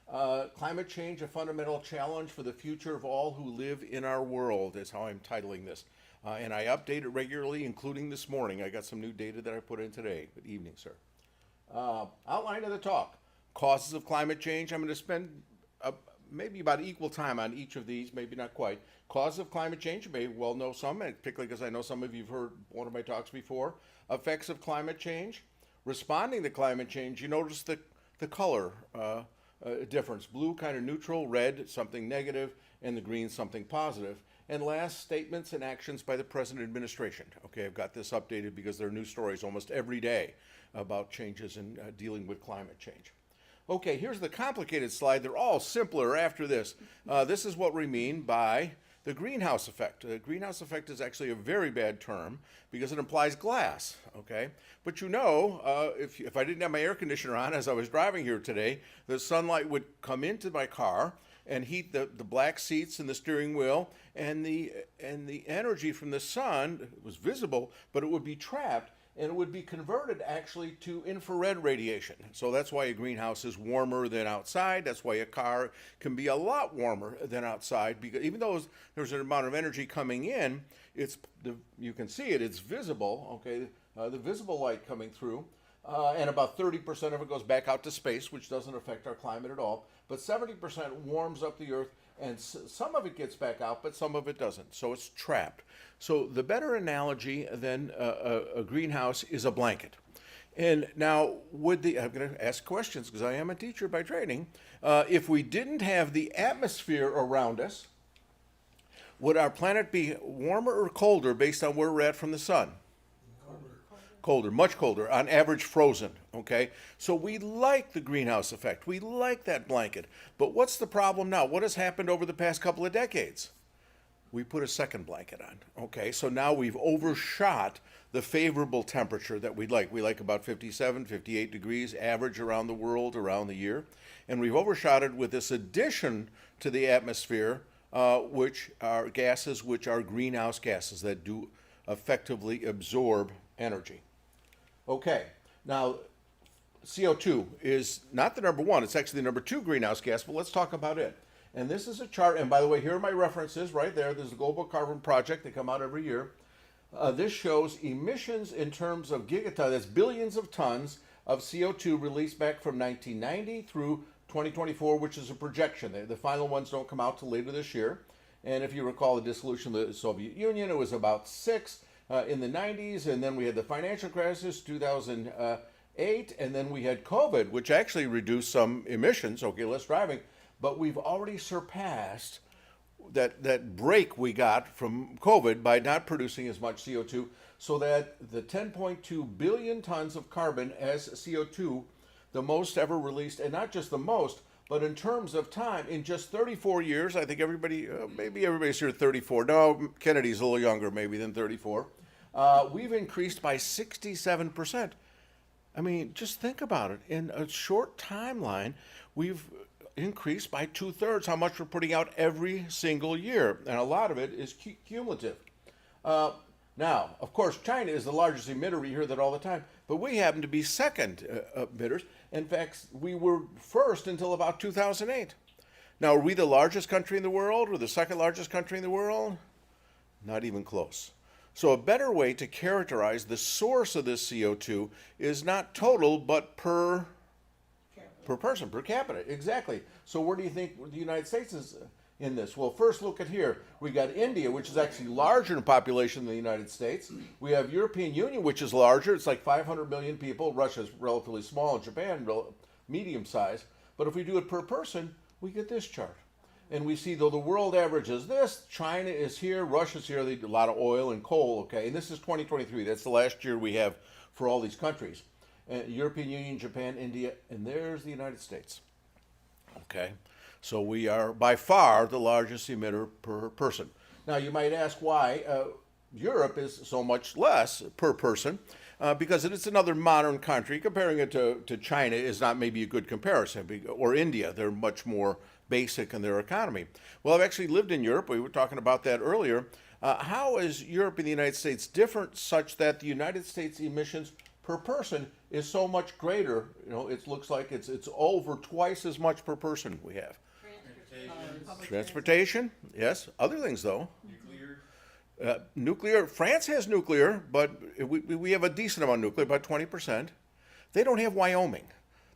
Climate Change, a Fundamental Challenge for the Future of All Who Live in Our World is how I'm titling this. And I update it regularly, including this morning. I got some new data that I put in today. Good evening, sir. Outline of the talk. Causes of climate change. I'm going to spend maybe about equal time on each of these, maybe not quite. Causes of climate change, you may well know some, particularly because I know some of you have heard one of my talks before. Effects of climate change. Responding to climate change, you notice the color difference. Blue kind of neutral, red something negative, and the green something positive. And last, statements and actions by the present administration. Okay, I've got this updated because there are new stories almost every day about changes in dealing with climate change. Okay, here's the complicated slide. They're all simpler after this. This is what we mean by the greenhouse effect. The greenhouse effect is actually a very bad term because it implies glass, okay? But you know, if I didn't have my air conditioner on as I was driving here today, the sunlight would come into my car and heat the black seats and the steering wheel, and the energy from the sun was visible, but it would be trapped, and it would be converted actually to infrared radiation. So that's why a greenhouse is warmer than outside. That's why a car can be a lot warmer than outside, because even though there's an amount of energy coming in, you can see it, it's visible, okay, the visible light coming through. And about 30% of it goes back out to space, which doesn't affect our climate at all. But 70% warms up the Earth, and some of it gets back out, but some of it doesn't. So it's trapped. So the better analogy than a greenhouse is a blanket. And now, I'm going to ask questions because I am a teacher by training. If we didn't have the atmosphere around us, would our planet be warmer or colder based on where we're at from the sun? Colder, much colder, on average frozen, okay? So we like the greenhouse effect. We like that blanket. But what's the problem now? What has happened over the past couple of decades? We put a second blanket on, okay? So now we've overshot the favorable temperature that we'd like. We like about 57, 58 degrees average around the world, around the year. And we've overshot it with this addition to the atmosphere, which are gases, which are greenhouse gases that do effectively absorb energy. Okay, now CO2 is not the number one, it's actually the number two greenhouse gas, but let's talk about it. And this is a chart, and by the way, here are my references right there. There's the Global Carbon Project, they come out every year. This shows emissions in terms of gigatons, that's billions of tons of CO2 released back from 1990 through 2024, which is a projection. The final ones don't come out till later this year. And if you recall the dissolution of the Soviet Union, it was about 6. In the 90s, and then we had the financial crisis, 2008, and then we had COVID, which actually reduced some emissions, okay, less driving, but we've already surpassed that break we got from COVID by not producing as much CO2, so that the 10.2 billion tons of carbon as CO2, the most ever released, and not just the most, but in terms of time, in just 34 years, I think maybe everybody's here at 34. No, Kennedy's a little younger maybe than 34. We've increased by 67%. I mean, just think about it. In a short timeline, we've increased by 2/3 how much we're putting out every single year. And a lot of it is cumulative. Now, of course, China is the largest emitter. We hear that all the time. But we happen to be second emitters. In fact, we were first until about 2008. Now, are we the largest country in the world or the second largest country in the world? Not even close. So a better way to characterize the source of this CO2 is not total, but per person, per capita. Exactly. So where do you think the United States is in this? Well, first look at here. We got India, which is actually larger in population than the United States. We have European Union, which is larger. It's like 500 million people. Russia's relatively small, and Japan medium size. But if we do it per person, we get this chart. And we see, though the world average is this, China is here, Russia's here, they do a lot of oil and coal, okay? And this is 2023, that's the last year we have for all these countries. European Union, Japan, India, and there's the United States, okay? So we are by far the largest emitter per person. Now you might ask why Europe is so much less per person, because it's another modern country. Comparing it to China is not maybe a good comparison, or India, they're much more basic in their economy. Well, I've actually lived in Europe. We were talking about that earlier. How is Europe and the United States different such that the United States emissions per person is so much greater. It looks like it's over twice as much per person we have. Transportation, yes. Other things though. Nuclear. France has nuclear, but we have a decent amount of nuclear, about 20%. They don't have Wyoming.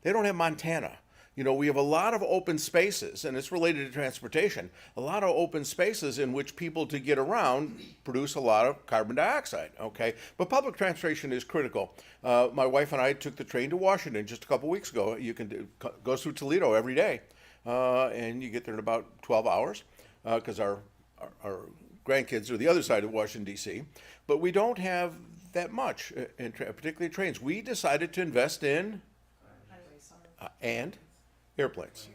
They don't have Montana. We have a lot of open spaces, and it's related to transportation, a lot of open spaces in which people to get around produce a lot of carbon dioxide, okay? But public transportation is critical. My wife and I took the train to Washington just a couple weeks ago. You can go through Toledo every day, and you get there in about 12 hours, because our grandkids are the other side of Washington, D.C., but we don't have that much, particularly trains. We decided to invest in and airplanes,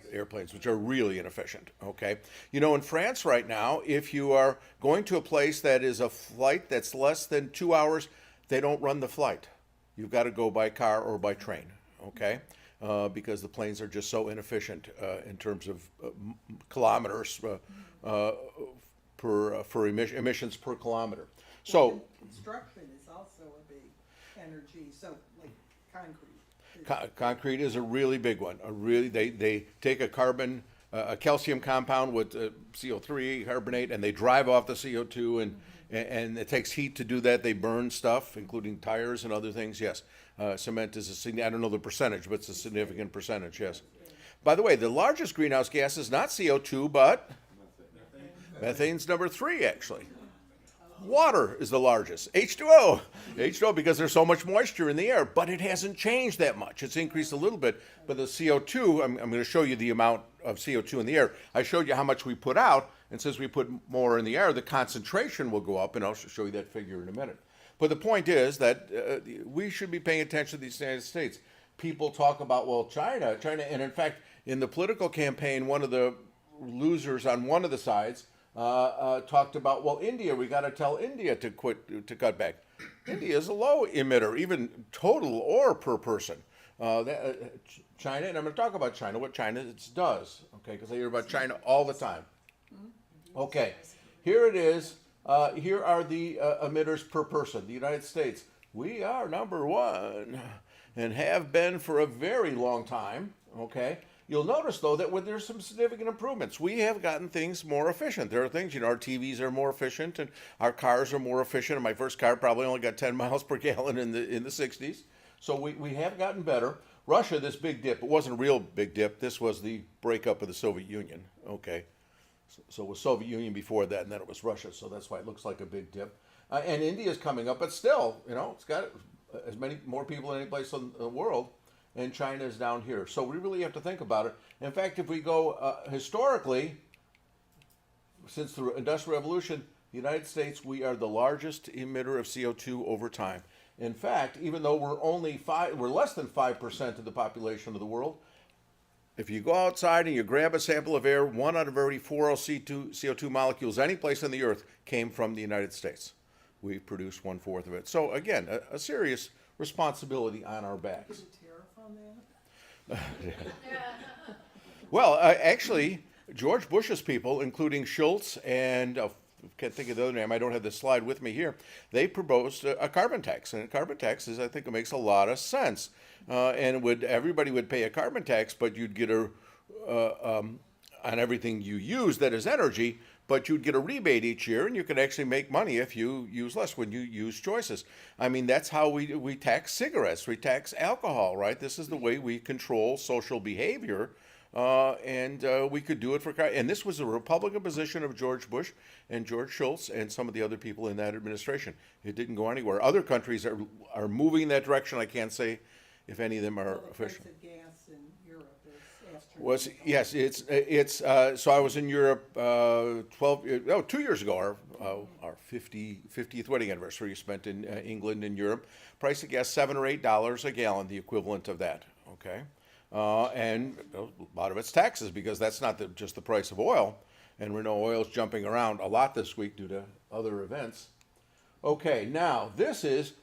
which are really inefficient, okay? In France right now, if you are going to a place that is a flight that's less than 2 hours, they don't run the flight. You've got to go by car or by train, okay? Because the planes are just so inefficient in terms of kilometers for emissions per kilometer. So construction is also a big energy, so like concrete. Concrete is a really big one. They take a calcium compound with CO3 carbonate, and they drive off the CO2, and it takes heat to do that. They burn stuff, including tires and other things. Yes, cement is I don't know the percentage, but it's a significant percentage. Yes. By the way, the largest greenhouse gas is not CO2, but methane's number 3 actually. Water is the largest. H2O. H2O because there's so much moisture in the air, but it hasn't changed that much. It's increased a little bit, but the CO2, I'm going to show you the amount of CO2 in the air. I showed you how much we put out, and since we put more in the air, the concentration will go up, and I'll show you that figure in a minute. But the point is that we should be paying attention to the United States. People talk about, well, China, and in fact, in the political campaign, one of the losers on one of the sides talked about, well, India, we got to tell India to cut back. India is a low emitter, even total or per person. China, and I'm going to talk about China, what China does, okay, because I hear about China all the time. Okay, here it is. Here are the emitters per person. The United States, we are number 1 and have been for a very long time, okay? You'll notice, though, that there's some significant improvements. We have gotten things more efficient. There are things, our TVs are more efficient, and our cars are more efficient. And my first car probably only got 10 miles per gallon in the 60s. So we have gotten better. Russia, this big dip, it wasn't a real big dip. This was the breakup of the Soviet Union, okay? So it was Soviet Union before that, and then it was Russia. So that's why it looks like a big dip. And India is coming up, but still, it's got as many more people in any place in the world. And China is down here. So we really have to think about it. In fact, if we go historically, since the Industrial Revolution, the United States, we are the largest emitter of CO2 over time. In fact, even though we're less than 5% of the population of the world, if you go outside and you grab a sample of air, 1 out of every 4 CO2 molecules any place on the earth came from the United States. We produce 1/4 of it. So again, a serious responsibility on our backs. Well, actually, George Bush's people, including Schultz and I can't think of the other name. I don't have the slide with me here. They proposed a carbon tax, and a carbon tax I think it makes a lot of sense. And everybody would pay a carbon tax, but you'd get on everything you use that is energy. But you'd get a rebate each year, and you could actually make money if you use less when you use choices. I mean, that's how we tax cigarettes, we tax alcohol, right? This is the way we control social behavior, and we could do it and this was a Republican position of George Bush and George Shultz and some of the other people in that administration. It didn't go anywhere. Other countries are moving in that direction. I can't say if any of them are official. The price of gas in Europe Yes, so I was in Europe 2 years ago. Our 50th wedding anniversary spent in England and Europe. Price of gas $7 or $8 a gallon, the equivalent of that. Okay, and a lot of it's taxes because that's not just the price of oil, and we know oil's jumping around a lot this week due to other events. Okay, now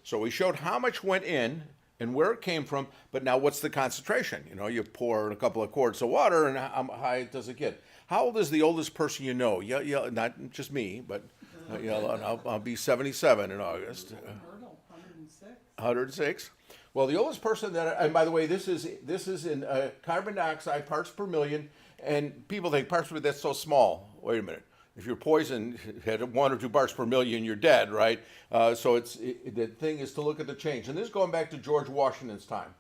so we showed how much went in and where it came from, but now what's the concentration? You pour a couple of quarts of water, and how high does it get? How old is the oldest person you know? Yeah, not just me, but I'll be 77 in August. 106. 106. Well, the oldest person that, and by the way, this is in carbon dioxide parts per million, and people think parts per million, that's so small. Wait a minute. If you're poisoned at 1 or 2 parts per million, you're dead, right? So the thing is to look at the change. And this is going back to George Washington's time.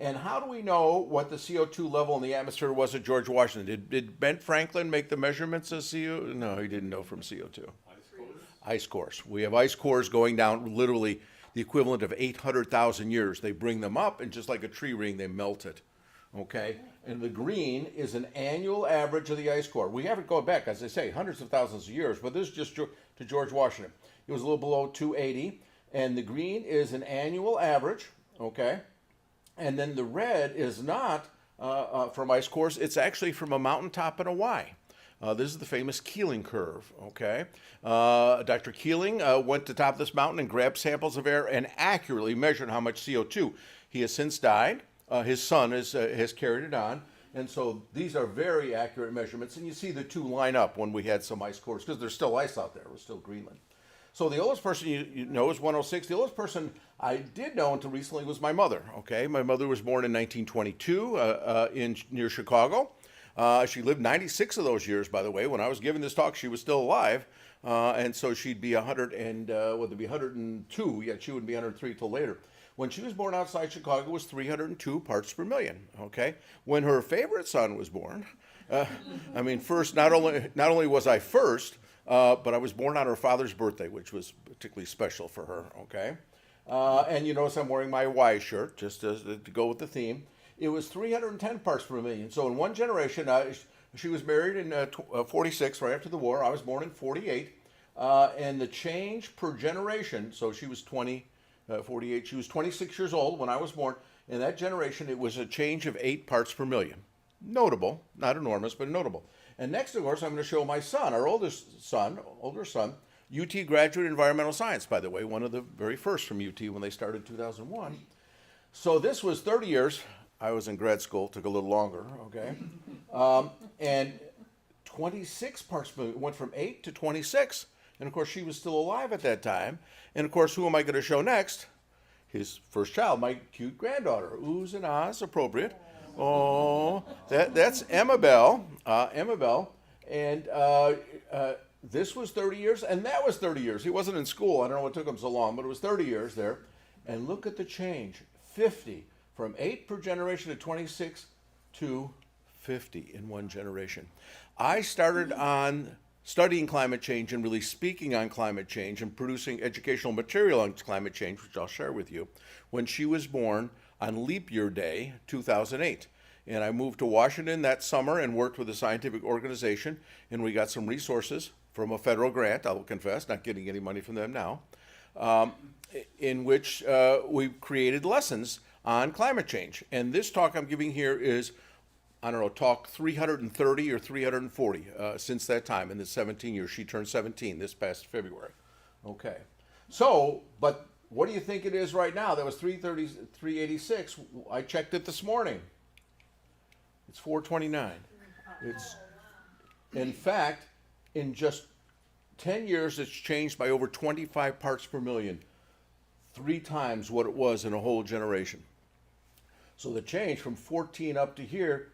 And how do we know what the CO2 level in the atmosphere was at George Washington? Did Ben Franklin make the measurements of CO2? No, he didn't know from CO2. Ice cores. We have ice cores going down literally the equivalent of 800,000 years. They bring them up, and just like a tree ring, they melt it. Okay? And the green is an annual average of the ice core. We have it going back, as I say, hundreds of thousands of years, but this is just to George Washington. It was a little below 280, and the green is an annual average, okay? And then the red is not from ice cores, it's actually from a mountaintop in Hawaii. This is the famous Keeling curve, okay? Dr. Keeling went to the top of this mountain and grabbed samples of air and accurately measured how much CO2. He has since died. His son has carried it on. And so these are very accurate measurements. And you see the two line up when we had some ice cores, because there's still ice out there. It was still Greenland. So the oldest person you know is 106. The oldest person I did know until recently was my mother, okay? My mother was born in 1922 near Chicago. She lived 96 of those years, by the way. When I was giving this talk, she was still alive. And so she'd be 102. Yeah, she wouldn't be 103 till later. When she was born outside Chicago, it was 302 parts per million, okay? When her favorite son was born, first, not only was I first, but I was born on her father's birthday, which was particularly special for her, okay? And you notice I'm wearing my Y shirt, just to go with the theme. It was 310 parts per million. So in one generation, she was married in 46, right after the war. I was born in 48. And the change per generation, so she was 48, she was 26 years old when I was born. In that generation, it was a change of 8 parts per million. Notable, not enormous, but notable. And next, of course, I'm going to show my son, our older son, UT graduate in environmental science, by the way, one of the very first from UT when they started in 2001. So this was 30 years. I was in grad school, took a little longer, okay? And 26 parts per million, went from 8 to 26. And of course, she was still alive at that time. And of course, who am I going to show next? His first child, my cute granddaughter. Oohs and ahs, appropriate. Oh, that's Emma Bell. And this was 30 years, and that was 30 years. He wasn't in school. I don't know what took him so long, but it was 30 years there. And look at the change, 50. From 8 per generation to 26 to 50 in one generation. I started on studying climate change and really speaking on climate change and producing educational material on climate change, which I'll share with you, when she was born on leap year day, 2008. And I moved to Washington that summer and worked with a scientific organization, and we got some resources from a federal grant, I will confess, not getting any money from them now, in which we created lessons on climate change. And this talk I'm giving here is, I don't know, talk 330 or 340 since that time in the 17 years. She turned 17 this past February. Okay. So, but what do you think it is right now? That was 330, 386. I checked it this morning. It's 429. It's, in fact, in just 10 years, it's changed by over 25 parts per million. 3 times what it was in a whole generation. So the change from 14 up to here,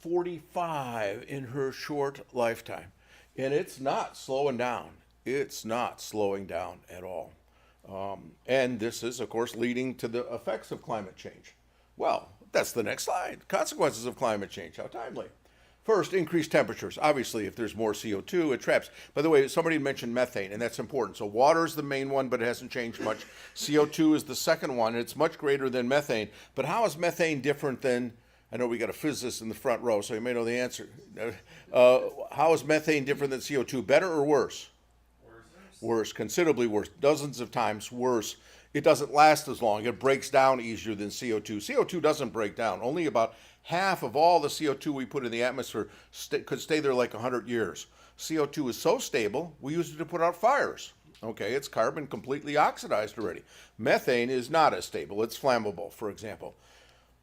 45 in her short lifetime. And it's not slowing down. It's not slowing down at all. And this is, of course, leading to the effects of climate change. Well, that's the next slide. Consequences of climate change. How timely. First, increased temperatures. Obviously, if there's more CO2, it traps. By the way, somebody mentioned methane, and that's important. So water is the main one, but it hasn't changed much. CO2 is the second one, and it's much greater than methane. But how is methane different than, I know we got a physicist in the front row, so you may know the answer. How is methane different than CO2? Better or worse? Worse, considerably worse, dozens of times worse. It doesn't last as long. It breaks down easier than CO2. CO2 doesn't break down. Only about half of all the CO2 we put in the atmosphere could stay there like 100 years. CO2 is so stable, we use it to put out fires. Okay, it's carbon completely oxidized already. Methane is not as stable. It's flammable, for example.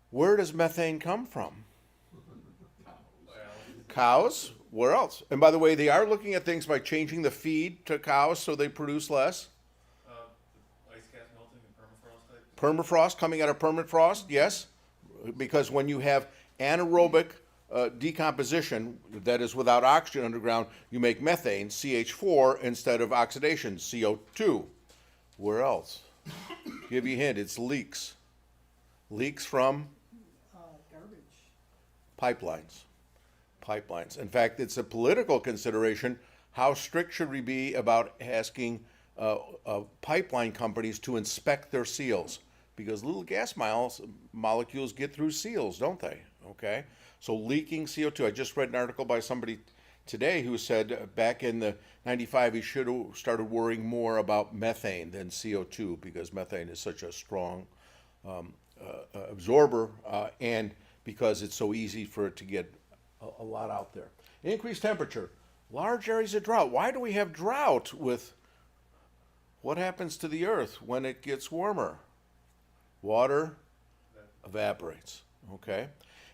Where does methane come from? Cows. Where else? And by the way, they are looking at things by changing the feed to cows so they produce less. Ice caps melting and Permafrost, coming out of permafrost, yes, because when you have anaerobic decomposition that is without oxygen underground, you make methane, CH4, instead of oxidation, CO2. Where else? Give you a hint, it's leaks. Leaks from Garbage. pipelines. In fact, it's a political consideration. How strict should we be about asking pipeline companies to inspect their seals? Because little gas molecules get through seals, don't they? Okay, so leaking CO2. I just read an article by somebody today who said back in the 95 he should have started worrying more about methane than CO2 because methane is such a strong absorber and because it's so easy for it to get a lot out there. Increased temperature, large areas of drought. Why do we have drought with what happens to the earth when it gets warmer? Water evaporates, okay?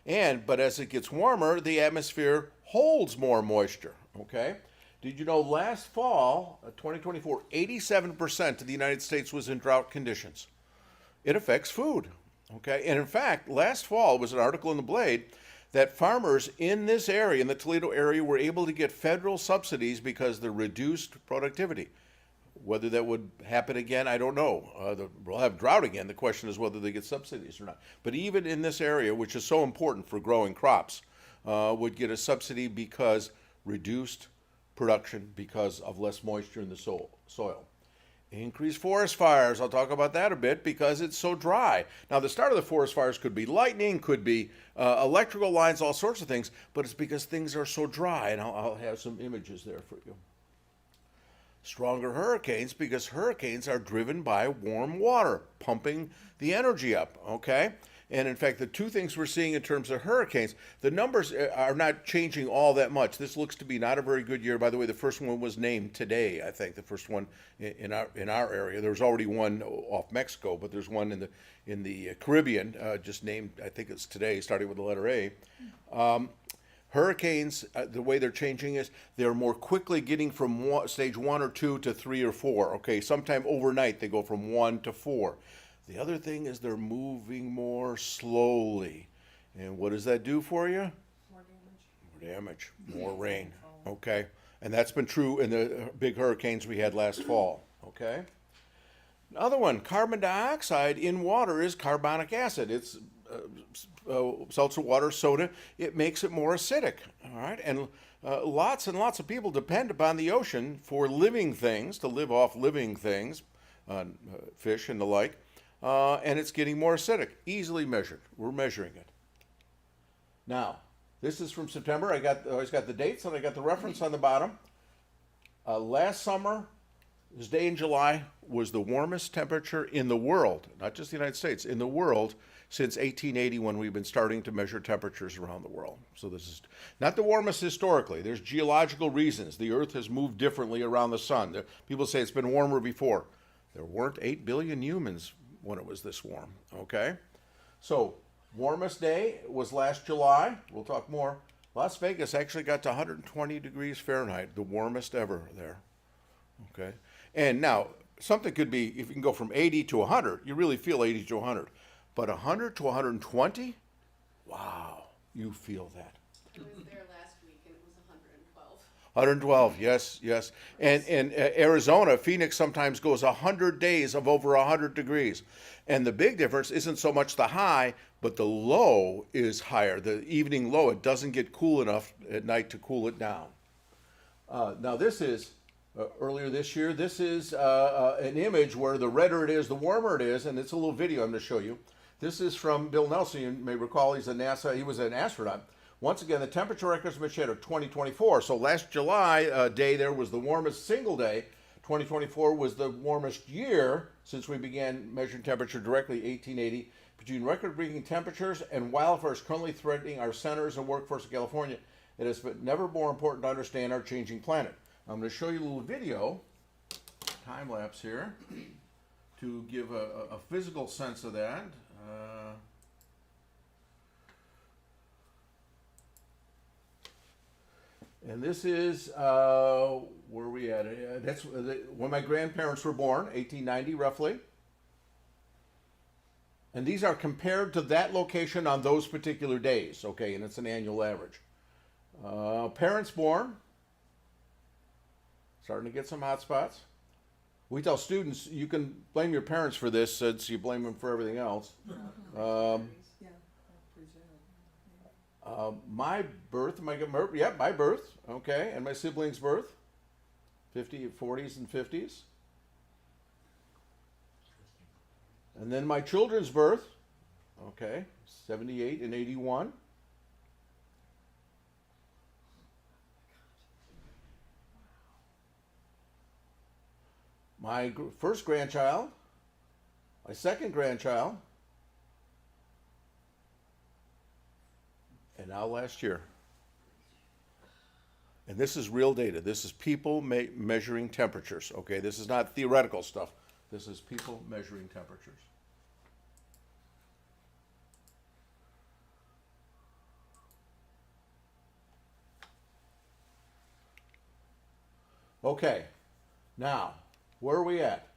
But as it gets warmer, the atmosphere holds more moisture, okay? Did you know last fall, 2024, 87% of the United States was in drought conditions. It affects food, okay? And in fact, last fall was an article in the Blade that farmers in this area, in the Toledo area, were able to get federal subsidies because of the reduced productivity. Whether that would happen again, I don't know. We'll have drought again. The question is whether they get subsidies or not. But even in this area, which is so important for growing crops, would get a subsidy because reduced production because of less moisture in the soil. Increased forest fires. I'll talk about that a bit because it's so dry. Now, the start of the forest fires could be lightning, could be electrical lines, all sorts of things, but it's because things are so dry, and I'll have some images there for you. Stronger hurricanes because hurricanes are driven by warm water, pumping the energy up, okay? And in fact, the two things we're seeing in terms of hurricanes, the numbers are not changing all that much. This looks to be not a very good year. By the way, the first one was named today, I think, the first one in our area. There was already one off Mexico, but there's one in the Caribbean, just named, I think it's today, starting with the letter A. Hurricanes, the way they're changing is they're more quickly getting from stage 1 or 2 to 3 or 4. Okay, sometime overnight they go from 1 to 4. The other thing is they're moving more slowly. And what does that do for you? More damage. More damage, more rain. Okay, and that's been true in the big hurricanes we had last fall. Okay. Another one, carbon dioxide in water is carbonic acid. It's seltzer water, soda. It makes it more acidic. All right, and lots and lots of people depend upon the ocean for living things, to live off living things, fish and the like, and it's getting more acidic. Easily measured. We're measuring it. Now, this is from September. I always got the dates and I got the reference on the bottom. Last summer, this day in July was the warmest temperature in the world, not just the United States, in the world since 1880 when we've been starting to measure temperatures around the world. So this is not the warmest historically. There's geological reasons. The Earth has moved differently around the sun. People say it's been warmer before. There weren't 8 billion humans when it was this warm, okay? So warmest day was last July. We'll talk more. Las Vegas actually got to 120 degrees Fahrenheit, the warmest ever there, okay? And now, something could be, if you can go from 80 to 100, you really feel 80 to 100. But 100 to 120, wow, you feel that. I was there last week and it was 112. 112, yes, yes. And Arizona, Phoenix sometimes goes 100 days of over 100 degrees. And the big difference isn't so much the high, but the low is higher. The evening low, it doesn't get cool enough at night to cool it down. Now this is earlier this year. This is an image where the redder it is, the warmer it is, and it's a little video I'm going to show you. This is from Bill Nelson. You may recall he was an astronaut. Once again, the temperature records have been shattered 2024. So last July day there was the warmest single day. 2024 was the warmest year since we began measuring temperature directly, 1880. Between record-breaking temperatures and wildfires currently threatening our centers and workforce in California, it has been never more important to understand our changing planet. I'm going to show you a little video, time lapse here, to give a physical sense of that. And this is, where are we at? That's when my grandparents were born, 1890 roughly. And these are compared to that location on those particular days, okay, and it's an annual average. Parents born, starting to get some hot spots. We tell students you can blame your parents for this since you blame them for everything else. Yeah, I presume. My birth, my birth, okay, and my siblings' birth, 40s and 50s. And then my children's birth, okay, 78 and 81. My first grandchild, my second grandchild, and now last year. And this is real data. This is people measuring temperatures, okay? This is not theoretical stuff. This is people measuring temperatures. Okay, now, where are we at?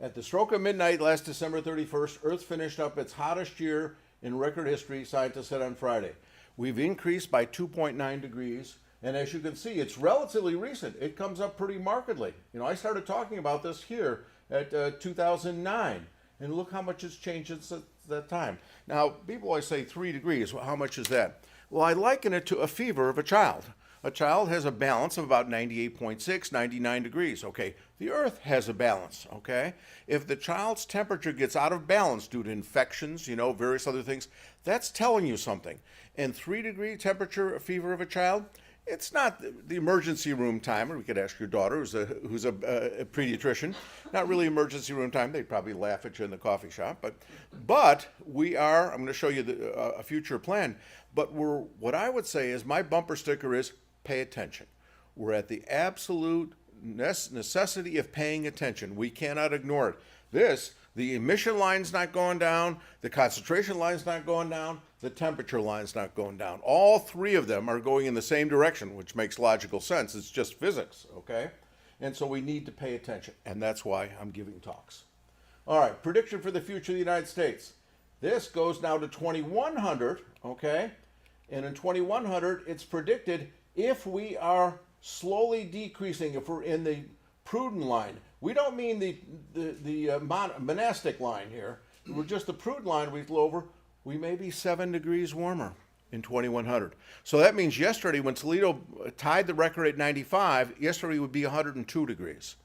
At the stroke of midnight last December 31st, Earth finished up its hottest year in record history, scientists said on Friday. We've increased by 2.9 degrees, and as you can see, it's relatively recent. It comes up pretty markedly. You know, I started talking about this here at 2009, and look how much it's changed since that time. Now, people always say 3 degrees. Well, how much is that? Well, I liken it to a fever of a child. A child has a balance of about 98.6, 99 degrees, okay? The Earth has a balance, okay? If the child's temperature gets out of balance due to infections, you know, various other things, that's telling you something. And 3-degree temperature fever of a child, it's not the emergency room time, or we could ask your daughter who's a pediatrician, not really emergency room time. They'd probably laugh at you in the coffee shop, but we are, I'm gonna show you a future plan, but what I would say is my bumper sticker is pay attention. We're at the absolute necessity of paying attention. We cannot ignore it. The emission line's not going down, the concentration line's not going down, the temperature line's not going down. All three of them are going in the same direction, which makes logical sense. It's just physics, okay? And so we need to pay attention, and that's why I'm giving talks. All right, prediction for the future of the United States. This goes now to 2100, okay? And in 2100, it's predicted if we are slowly decreasing, if we're in the prudent line. We don't mean the monastic line here. We're just the prudent line we go over. We may be 7 degrees warmer in 2100. So that means yesterday when Toledo tied the record at 95, yesterday would be 102 degrees.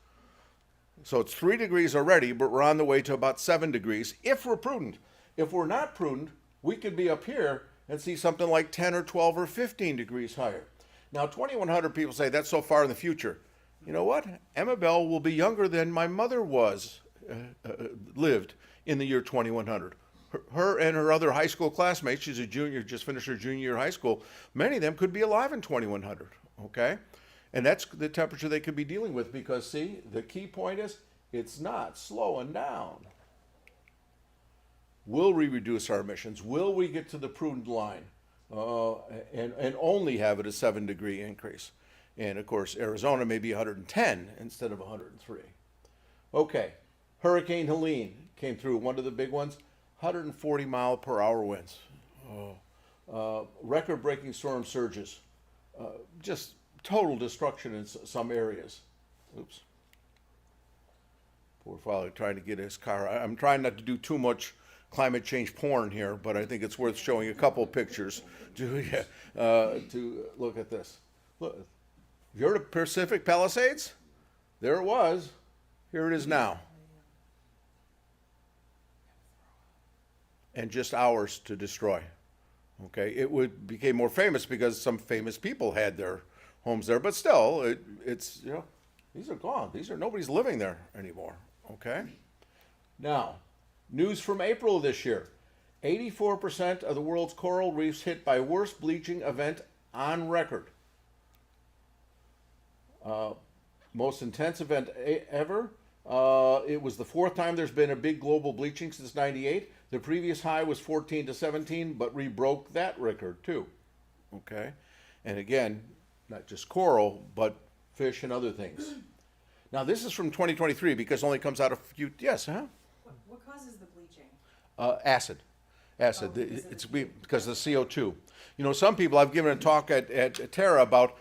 So it's 3 degrees already, but we're on the way to about 7 degrees if we're prudent. If we're not prudent, we could be up here and see something like 10 or 12 or 15 degrees higher. Now, 2100 people say that's so far in the future. You know what? Emma Bell will be younger than my mother lived in the year 2100. Her and her other high school classmates, she's a junior, just finished her junior year of high school, many of them could be alive in 2100, okay? And that's the temperature they could be dealing with because, see, the key point is it's not slowing down. Will we reduce our emissions? Will we get to the prudent line and only have it a 7-degree increase? And of course, Arizona may be 110 instead of 103. Okay, Hurricane Helene came through, one of the big ones, 140 mile per hour winds. Record-breaking storm surges. Just total destruction in some areas. Oops. Poor father trying to get his car. I'm trying not to do too much climate change porn here, but I think it's worth showing a couple pictures to look at this. Look, have you heard of Pacific Palisades? There it was. Here it is now. And just hours to destroy. Okay, it became more famous because some famous people had their homes there, but still, it's, you know, these are gone. Nobody's living there anymore. Okay. Now, news from April of this year. 84% of the world's coral reefs hit by worst bleaching event on record. Most intense event ever. It was the 4th time there's been a big global bleaching since '98. The previous high was 14 to 17, but re-broke that record too. Okay, and again, not just coral, but fish and other things. Now this is from 2023 because it only comes out a few. Yes, huh? What causes the bleaching? Acid. Acid. It's because of the CO2. You know, some people, I've given a talk at Terra about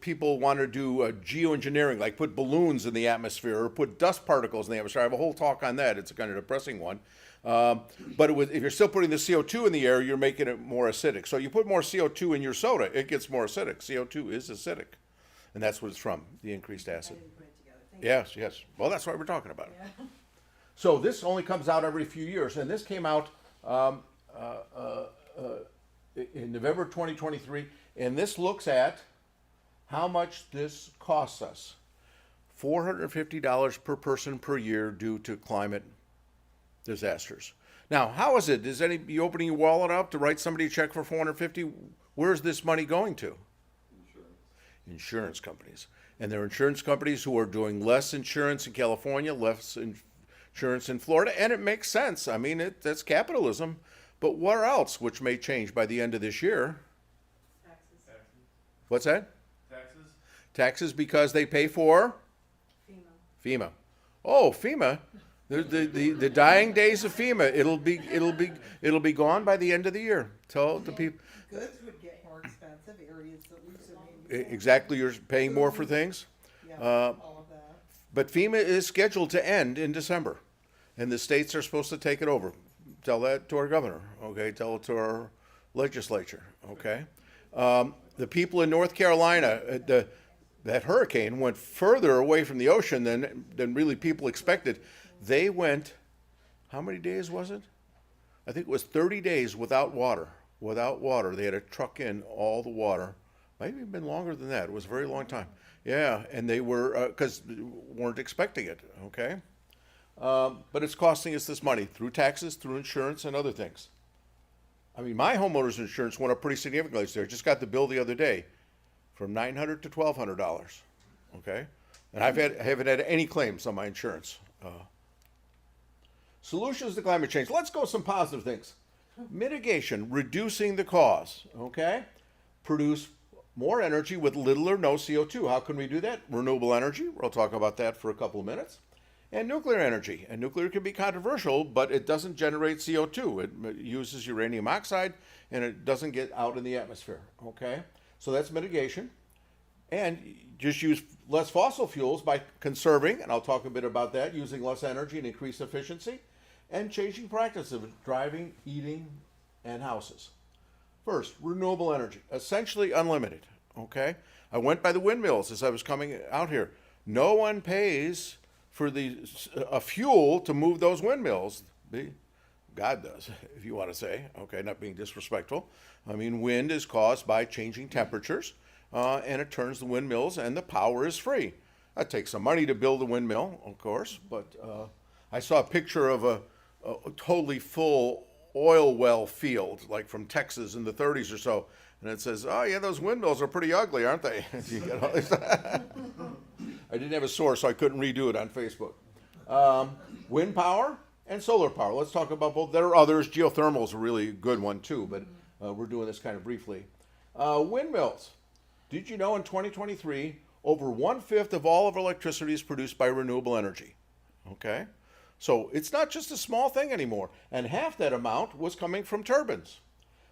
people want to do geoengineering, like put balloons in the atmosphere or put dust particles in the atmosphere. I have a whole talk on that. It's a kind of depressing one. But if you're still putting the CO2 in the air, you're making it more acidic. So you put more CO2 in your soda, it gets more acidic. CO2 is acidic. And that's what it's from, the increased I acid. didn't put it together. Thank you. Yes, yes. Well, that's why we're talking about it. Yeah. So this only comes out every few years, and this came out in November 2023, and this looks at how much this costs us. $450 per person per year due to climate disasters. Now, how is it? Is you opening your wallet up to write somebody a check for $450? Where's this money going to? Insurance companies. And there are insurance companies who are doing less insurance in California, less insurance in Florida, and it makes sense. I mean, that's capitalism. But where else, which may change by the end of this year? Taxes. What's that? Taxes? Taxes because they pay for FEMA. FEMA. Oh, FEMA. The dying days of FEMA. It'll be gone by the end of the year. Tell the people Goods would get more expensive, areas that we so exactly. You're paying more for things. Yeah, all of that. But FEMA is scheduled to end in December, and the states are supposed to take it over. Tell that to our governor, okay? Tell it to our legislature, okay? The people in North Carolina, that hurricane went further away from the ocean than really people expected. They went, how many days was it? I think it was 30 days without water. Without water. They had to truck in all the water. Might have even been longer than that. It was a very long time. Yeah, and they were, because weren't expecting it, okay? But it's costing us this money through taxes, through insurance, and other things. I mean, my homeowner's insurance went up pretty significantly this year. I just got the bill the other day from $900 to $1,200, okay? And I haven't had any claims on my insurance. Solutions to climate change. Let's go some positive things. Mitigation, reducing the cause, okay? Produce more energy with little or no CO2. How can we do that? Renewable energy. We'll talk about that for a couple of minutes. And nuclear energy. And nuclear can be controversial, but it doesn't generate CO2. It uses uranium oxide, and it doesn't get out in the atmosphere, okay? So that's mitigation. And just use less fossil fuels by conserving, and I'll talk a bit about that, using less energy and increase efficiency, and changing practices of driving, eating, and houses. First, renewable energy, essentially unlimited, okay? I went by the windmills as I was coming out here. No one pays for a fuel to move those windmills. God does, if you want to say, okay, not being disrespectful. I mean, wind is caused by changing temperatures, and it turns the windmills, and the power is free. That takes some money to build a windmill, of course, but I saw a picture of a totally full oil well field, like from Texas in the 30s or so, and it says, oh yeah, those windmills are pretty ugly, aren't they? You get all this. I didn't have a source, so I couldn't redo it on Facebook. Wind power and solar power. Let's talk about both. There are others. Geothermal is a really good one too, but we're doing this kind of briefly. Windmills. Did you know in 2023, over 1/5 of all of electricity is produced by renewable energy? Okay? So it's not just a small thing anymore. And half that amount was coming from turbines.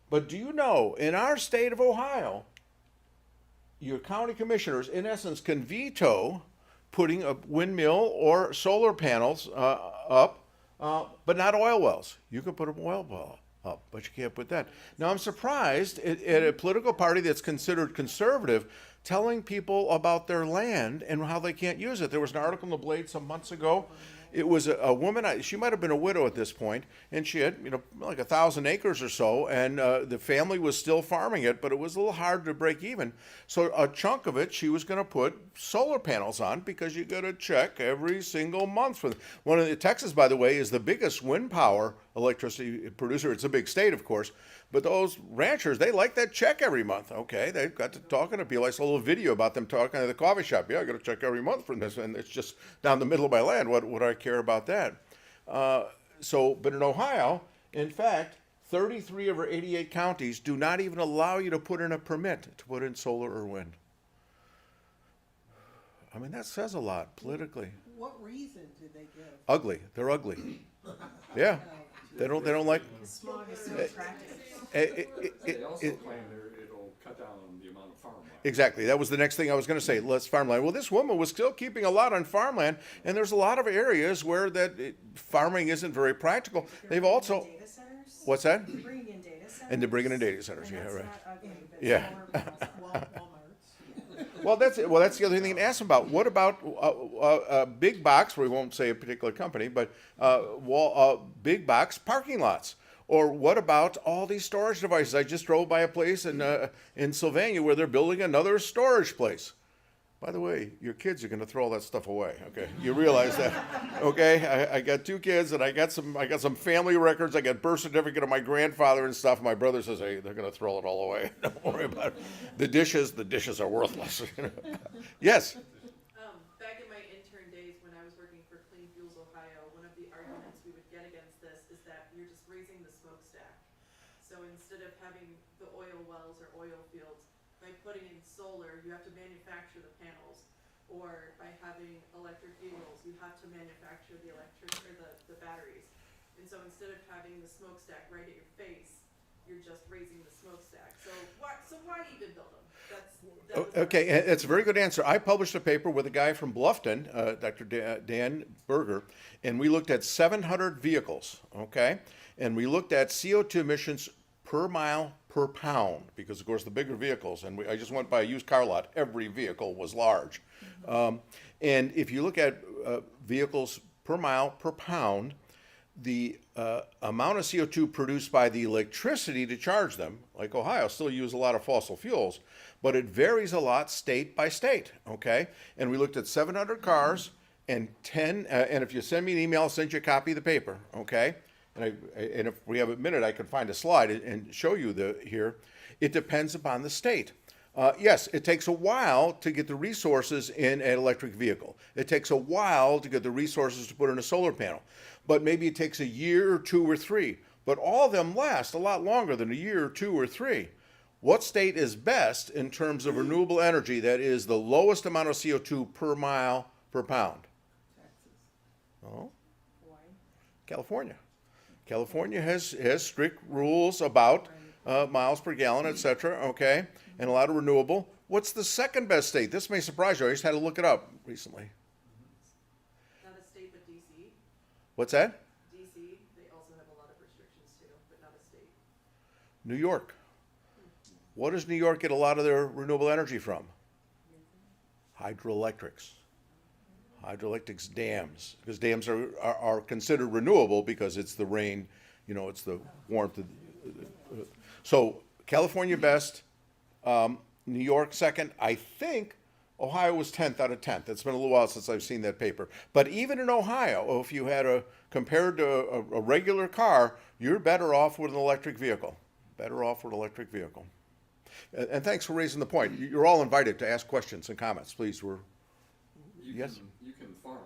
But do you know, in our state of Ohio, your county commissioners, in essence, can veto putting a windmill or solar panels up, but not oil wells. You can put an oil well up, but you can't put that. Now, I'm surprised at a political party that's considered conservative telling people about their land and how they can't use it. There was an article in the Blade some months ago. It was a woman, she might have been a widow at this point, and she had, like 1,000 acres or so, and the family was still farming it, but it was a little hard to break even. So a chunk of it she was going to put solar panels on because you got to check every single month. Texas, by the way, is the biggest wind power electricity producer. It's a big state, of course, but those ranchers, they like that check every month. Okay, they've got to talking to people. I saw a little video about them talking at the coffee shop. Yeah, I got to check every month from this, and it's just down the middle of my land. What would I care about that? But in Ohio, in fact, 33 of our 88 counties do not even allow you to put in a permit to put in solar or wind. I mean, that says a lot politically. What reason did they give? Ugly. They're ugly. Yeah. They don't like. Smog is so attractive. They also claim it'll cut down on the amount of farmland. Exactly. That was the next thing I was going to say. Less farmland. Well, this woman was still keeping a lot on farmland, and there's a lot of areas where farming isn't very practical. They've also. Data centers? What's that? They're bringing in data centers? And they're bringing in data centers. And Yeah, that's right. not ugly, but Yeah. Walmart's. Well, that's the other thing you can ask them about. What about big box? We won't say a particular company, but big box parking lots. Or what about all these storage devices? I just drove by a place in Sylvania where they're building another storage place. By the way, your kids are going to throw all that stuff away. Okay, you realize that? Okay, I got 2 kids, and I got some family records. I got birth certificate of my grandfather and stuff. My brother says, "Hey, they're going to throw it all away. Don't worry about it." The dishes are worthless. Yes. Back in my intern days when I was working for Clean Fuels Ohio, one of the arguments we would get against this is that you're just raising the smokestack. So instead of having the oil wells or oil fields, by putting in solar, you have to manufacture the panels. Or by having electric vehicles, you have to manufacture the batteries. And so instead of having the smokestack right at your face, you're just raising the smokestack. So why even build them? Okay, it's a very good answer. I published a paper with a guy from Bluffton, Dr. Dan Berger, and we looked at 700 vehicles, okay? And we looked at CO2 emissions per mile per pound, because of course the bigger vehicles, and I just went by a used car lot, every vehicle was large. And if you look at vehicles per mile per pound, the amount of CO2 produced by the electricity to charge them, like Ohio, still use a lot of fossil fuels, but it varies a lot state by state, okay? And we looked at 700 cars and 10, and if you send me an email, I'll send you a copy of the paper, okay? And if we have a minute, I could find a slide and show you here. It depends upon the state. Yes, it takes a while to get the resources in an electric vehicle. It takes a while to get the resources to put in a solar panel. But maybe it takes a year or 2 or 3. But all of them last a lot longer than a year or 2 or 3. What state is best in terms of renewable energy that is the lowest amount of CO2 per mile per pound? Oh, California. California has strict rules about miles per gallon, et cetera, okay, and a lot of renewable. What's the second best state? This may surprise you. I just had to look it up recently. Not a state, but DC. What's that? DC, they also have a lot of restrictions too, but not a state. New York. What does New York get a lot of their renewable energy from? Hydroelectrics. Hydroelectrics, dams, because dams are considered renewable because it's the rain, it's the warmth. So California best, New York second. I think Ohio was 10th out of 10th. It's been a little while since I've seen that paper. But even in Ohio, if you had compared to a regular car, you're better off with an electric vehicle. Better off with an electric vehicle. And thanks for raising the point. You're all invited to ask questions and comments, please. Yes? You can farm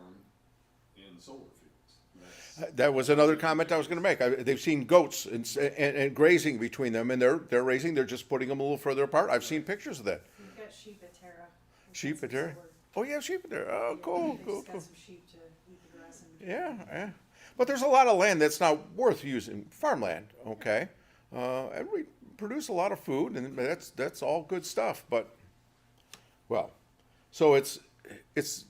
in solar fields. That was another comment I was going to make. They've seen goats and grazing between them, and they're raising. They're just putting them a little further apart. I've seen pictures of that. We've got sheep at Terra. Sheep at Terra? Oh, yeah, sheep at Terra. Oh, cool. They just got some sheep to eat the grass in between. Yeah. But there's a lot of land that's not worth using, farmland, okay? And we produce a lot of food, and that's all good stuff. But, well, so it's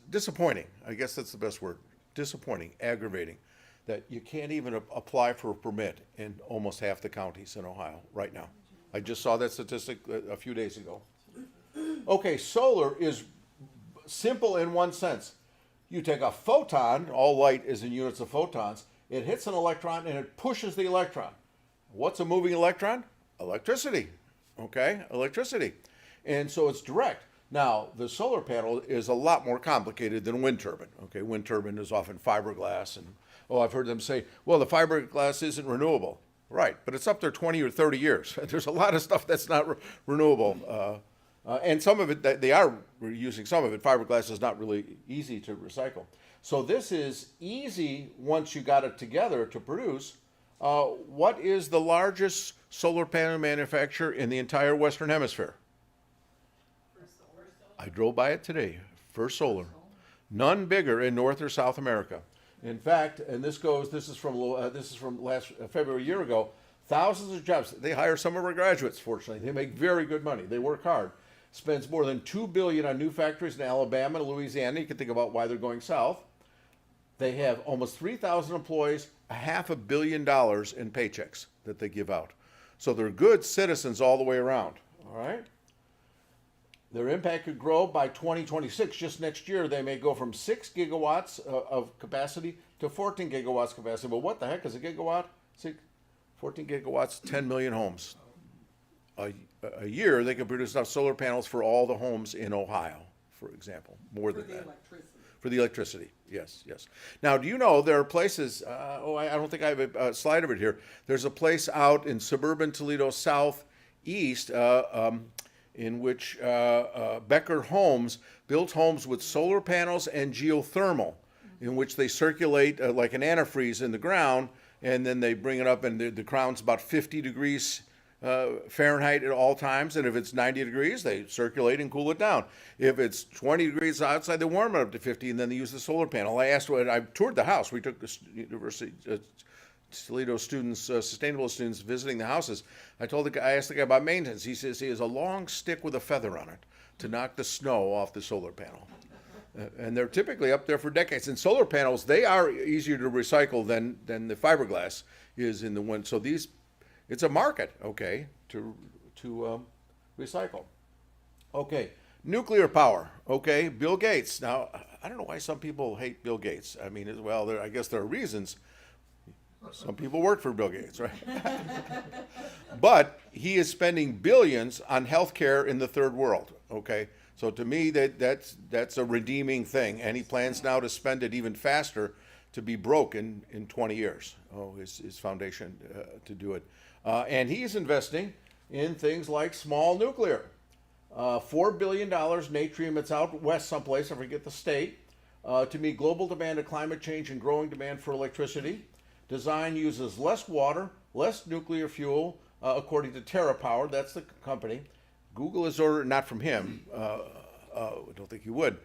disappointing. I guess that's the best word. Disappointing, aggravating, that you can't even apply for a permit in almost half the counties in Ohio right now. I just saw that statistic a few days ago. Okay, solar is simple in one sense. You take a photon, all light is in units of photons, it hits an electron and it pushes the electron. What's a moving electron? Electricity, okay, electricity. And so it's direct. Now, the solar panel is a lot more complicated than a wind turbine. Okay, wind turbine is often fiberglass, and I've heard them say, well, the fiberglass isn't renewable. Right, but it's up there 20 or 30 years. There's a lot of stuff that's not renewable, and some of it they are using some of it. Fiberglass is not really easy to recycle. So this is easy once you got it together to produce. What is the largest solar panel manufacturer in the entire Western Hemisphere? I drove by it today. First Solar. None bigger in North or South America. In fact, and this is from last February, a year ago, thousands of jobs. They hire some of our graduates, fortunately. They make very good money. They work hard. Spends more than $2 billion on new factories in Alabama and Louisiana. You can think about why they're going south. They have almost 3,000 employees, $500 million in paychecks that they give out. So they're good citizens all the way around, all right? Their impact could grow by 2026. Just next year, they may go from 6 gigawatts of capacity to 14 gigawatts capacity. But what the heck is a gigawatt? 14 gigawatts, 10 million homes. A year, they can produce enough solar panels for all the homes in Ohio, for example, more than that. For the electricity, yes, yes. Now, do you know there are places, I don't think I have a slide of it here. There's a place out in suburban Toledo southeast in which Becker Homes built homes with solar panels and geothermal, in which they circulate like an antifreeze in the ground, and then they bring it up, and the ground's about 50 degrees Fahrenheit at all times, and if it's 90 degrees, they circulate and cool it down. If it's 20 degrees outside, they warm it up to 50, and then they use the solar panel. I toured the house. We took the University Toledo students, sustainable students, visiting the houses. I asked the guy about maintenance. He says he has a long stick with a feather on it to knock the snow off the solar panel. And they're typically up there for decades. And solar panels, they are easier to recycle than the fiberglass is in the wind. So it's a market, okay, to recycle. Okay, nuclear power, okay, Bill Gates. Now, I don't know why some people hate Bill Gates. I mean, well, I guess there are reasons. Some people work for Bill Gates, right? But he is spending billions on healthcare in the third world, okay? So to me, that's a redeeming thing, and he plans now to spend it even faster to be broke in 20 years, his foundation to do it. And he's investing in things like small nuclear. $4 billion Natrium, it's out west someplace, I forget the state, to meet global demand of climate change and growing demand for electricity. Design uses less water, less nuclear fuel, according to TerraPower, that's the company. Google has ordered, not from him, I don't think he would,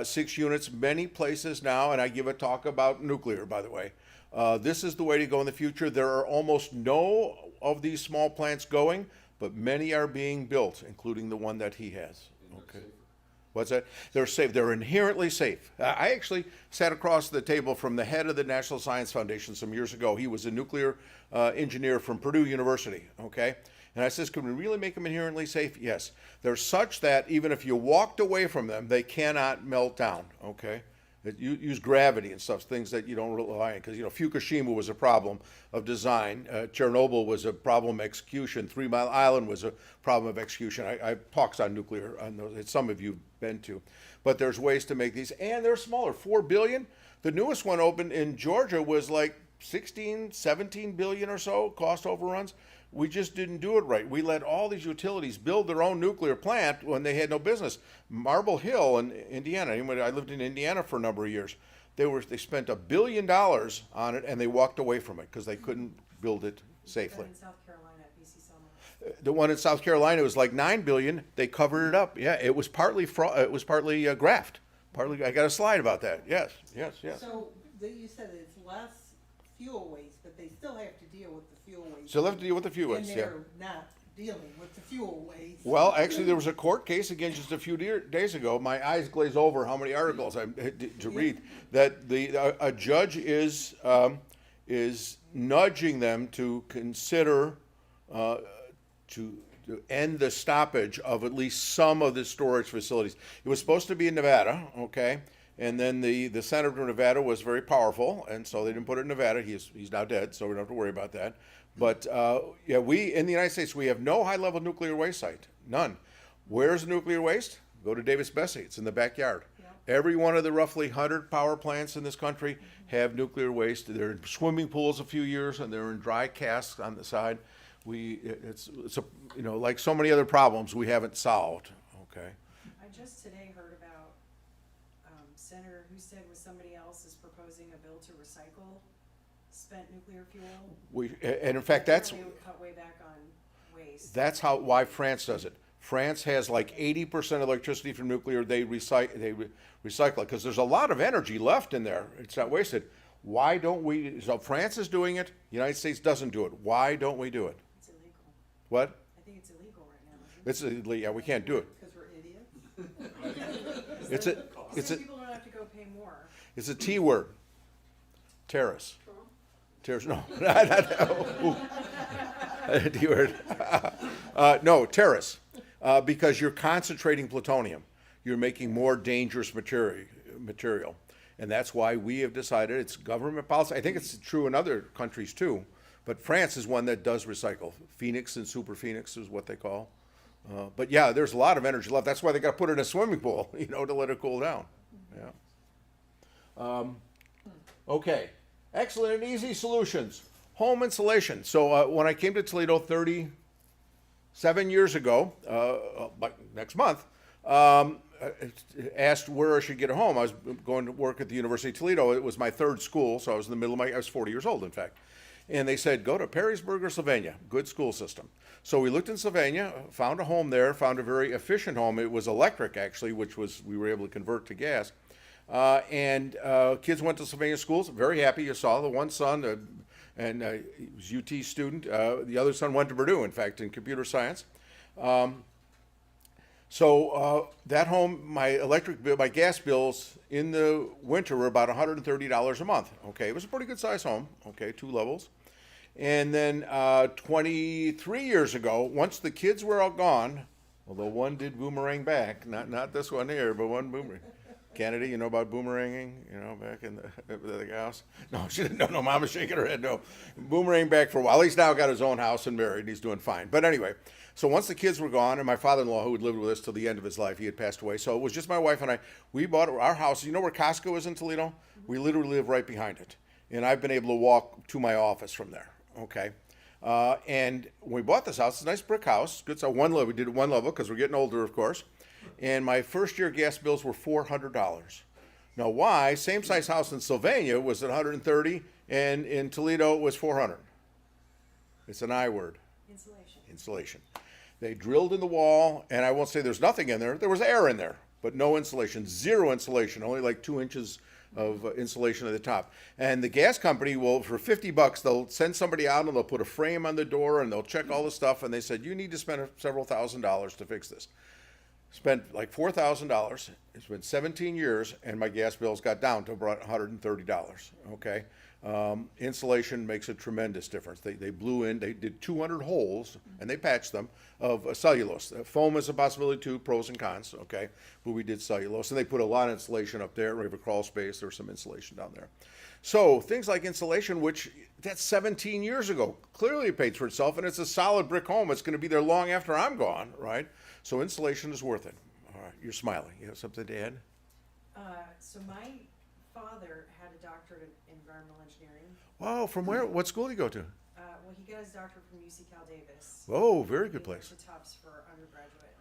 6 units, many places now, and I give a talk about nuclear, by the way. This is the way to go in the future. There are almost no of these small plants going, but many are being built, including the one that he has. Okay. What's that? They're safe. They're inherently safe. I actually sat across the table from the head of the National Science Foundation some years ago. He was a nuclear engineer from Purdue University, okay? And I says, can we really make them inherently safe? Yes. They're such that even if you walked away from them, they cannot melt down, okay? You use gravity and stuff, things that you don't rely on, because Fukushima was a problem of design, Chernobyl was a problem of execution, 3 Mile Island was a problem of execution. I have talks on nuclear, on those, that some of you've been to, but there's ways to make these, and they're smaller. 4 billion. The newest one opened in Georgia was like 16, 17 billion or so, cost overruns. We just didn't do it right. We let all these utilities build their own nuclear plant when they had no business. Marble Hill in Indiana, I lived in Indiana for a number of years. They spent $1 billion on it, and they walked away from it because they couldn't build it safely. In South Carolina, BC Summer. The one in South Carolina was like $9 billion. They covered it up. Yeah, it was partly graft. Partly, I got a slide about that. Yes. So, you said it's less fuel waste, but they still have to deal with the fuel waste. So they'll have to deal with the fuel waste, And yeah. they're not dealing with the fuel waste. Well, actually, there was a court case again just a few days ago. My eyes glaze over how many articles I had to read. That a judge is nudging them to consider to end the stoppage of at least some of the storage facilities. It was supposed to be in Nevada, okay, and then the senator of Nevada was very powerful, and so they didn't put it in Nevada. He's now dead, so we don't have to worry about that. But we in the United States, we have no high-level nuclear waste site, none. Where's the nuclear waste? Go to Davis-Besse. It's in the backyard. Yeah. Every one of the roughly 100 power plants in this country have nuclear waste. They're in swimming pools a few years, and they're in dry casks on the side. It's like so many other problems we haven't solved. Okay. I just today heard about Senator who said was somebody else is proposing a bill to recycle spent nuclear fuel. And in fact, that's Apparently it would cut way back on waste. why France does it. France has like 80% of electricity from nuclear. They recycle it because there's a lot of energy left in there. It's not wasted. Why don't we, so France is doing it, the United States doesn't do it. Why don't we do it? It's illegal. What? I think it's illegal right now, isn't it? It's, yeah, we can't do it. Because we're idiots? It's a, it's So a, people don't have to go pay more. it's a T word. Terrace. Terrace, no. Not that. T word. No, terrace. Because you're concentrating plutonium. You're making more dangerous material. And that's why we have decided it's government policy. I think it's true in other countries too. But France is one that does recycle. Phoenix and Super Phoenix is what they call. But yeah, there's a lot of energy left. That's why they got to put it in a swimming pool, to let it cool down. Yeah. Okay. Excellent and easy solutions. Home insulation. So when I came to Toledo 37 years ago, like next month, asked where I should get a home. I was going to work at the University of Toledo. It was my third school, so I was in the middle of I was 40 years old, in fact. And they said, go to Perrysburg or Sylvania, good school system. So we looked in Sylvania, found a home there, found a very efficient home. It was electric, actually, which we were able to convert to gas. And kids went to Sylvania schools, very happy. You saw the one son, and he was UT student. The other son went to Purdue, in fact, in computer science. So that home, my gas bills in the winter were about $130 a month. Okay, it was a pretty good size home. Okay, 2 levels. And then 23 years ago, once the kids were all gone, although one did boomerang back, not this one here, but one boomerang. Kennedy, you know about boomeranging, back in the house? No, she didn't know. No, Mama's shaking her head. No, boomerang back for a while. He's now got his own house and married, and he's doing fine. But anyway, so once the kids were gone, and my father-in-law, who had lived with us till the end of his life, he had passed away. So it was just my wife and I. We bought our house. You know where Costco is in Toledo? We literally live right behind it. And I've been able to walk to my office from there, okay? And when we bought this house, it's a nice brick house. Good, so one level. We did it one level because we're getting older, of course. And my first year gas bills were $400. Now, why? Same size house in Sylvania was at $130, and in Toledo it was $400. It's an I word. Insulation. They drilled in the wall, and I won't say there's nothing in there. There was air in there, but no insulation, zero insulation, only like 2 inches of insulation at the top. And the gas company will, for $50, they'll send somebody out and they'll put a frame on the door and they'll check all the stuff. And they said, you need to spend several $1,000s to fix this. Spent like $4,000. It's been 17 years, and my gas bills got down to about $130. Okay, insulation makes a tremendous difference. They blew in. They did 200 holes, and they patched them of cellulose. Foam is a possibility too. Pros and cons. Okay, but we did cellulose, and they put a lot of insulation up there. We have a crawl space. There's some insulation down there. So things like insulation, which that's 17 years ago, clearly it paid for itself, and it's a solid brick home. It's going to be there long after I'm gone, right? So insulation is worth it. All right, you're smiling. You have something to add? So my father had a doctorate in environmental engineering. Wow, from where? What school did you go to? Well, he got his doctorate from UC Cal Davis. Oh, very good He went place. to Tufts for undergraduate.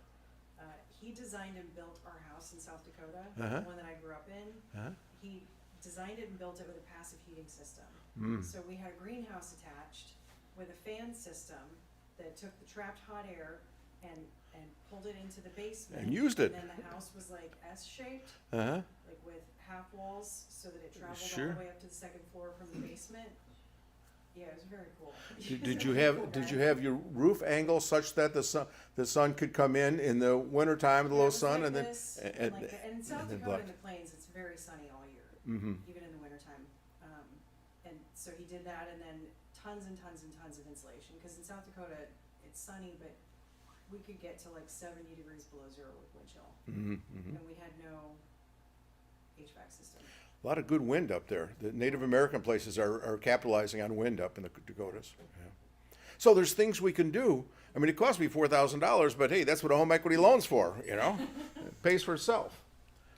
He designed and built our house in South Dakota, Uh-huh. the one that I grew up in. Uh-huh. He designed it and built it with a passive heating system. So we had a greenhouse attached with a fan system that took the trapped hot air and pulled it into the basement. And used it. And then the house was like S-shaped, Uh-huh. like with half walls, so that it traveled Sure. all the way up to the second floor from the basement. Yeah, it was very cool. Did you have your roof angle such that the sun could come in the winter time, the Yeah, low it was sun, like and then this, and, like that. And in South and then Dakota block. in the plains, it's very sunny all year, even in the wintertime. And so he did that, and then tons and tons and tons of insulation, because in South Dakota, it's sunny, but we could get to like 70 degrees below zero with wind chill. And we had no HVAC system. A lot of good wind up there. The Native American places are capitalizing on wind up in the Dakotas. Yeah. So there's things we can do. I mean, it cost me $4,000, but hey, that's what a home equity loan's for, It pays for itself.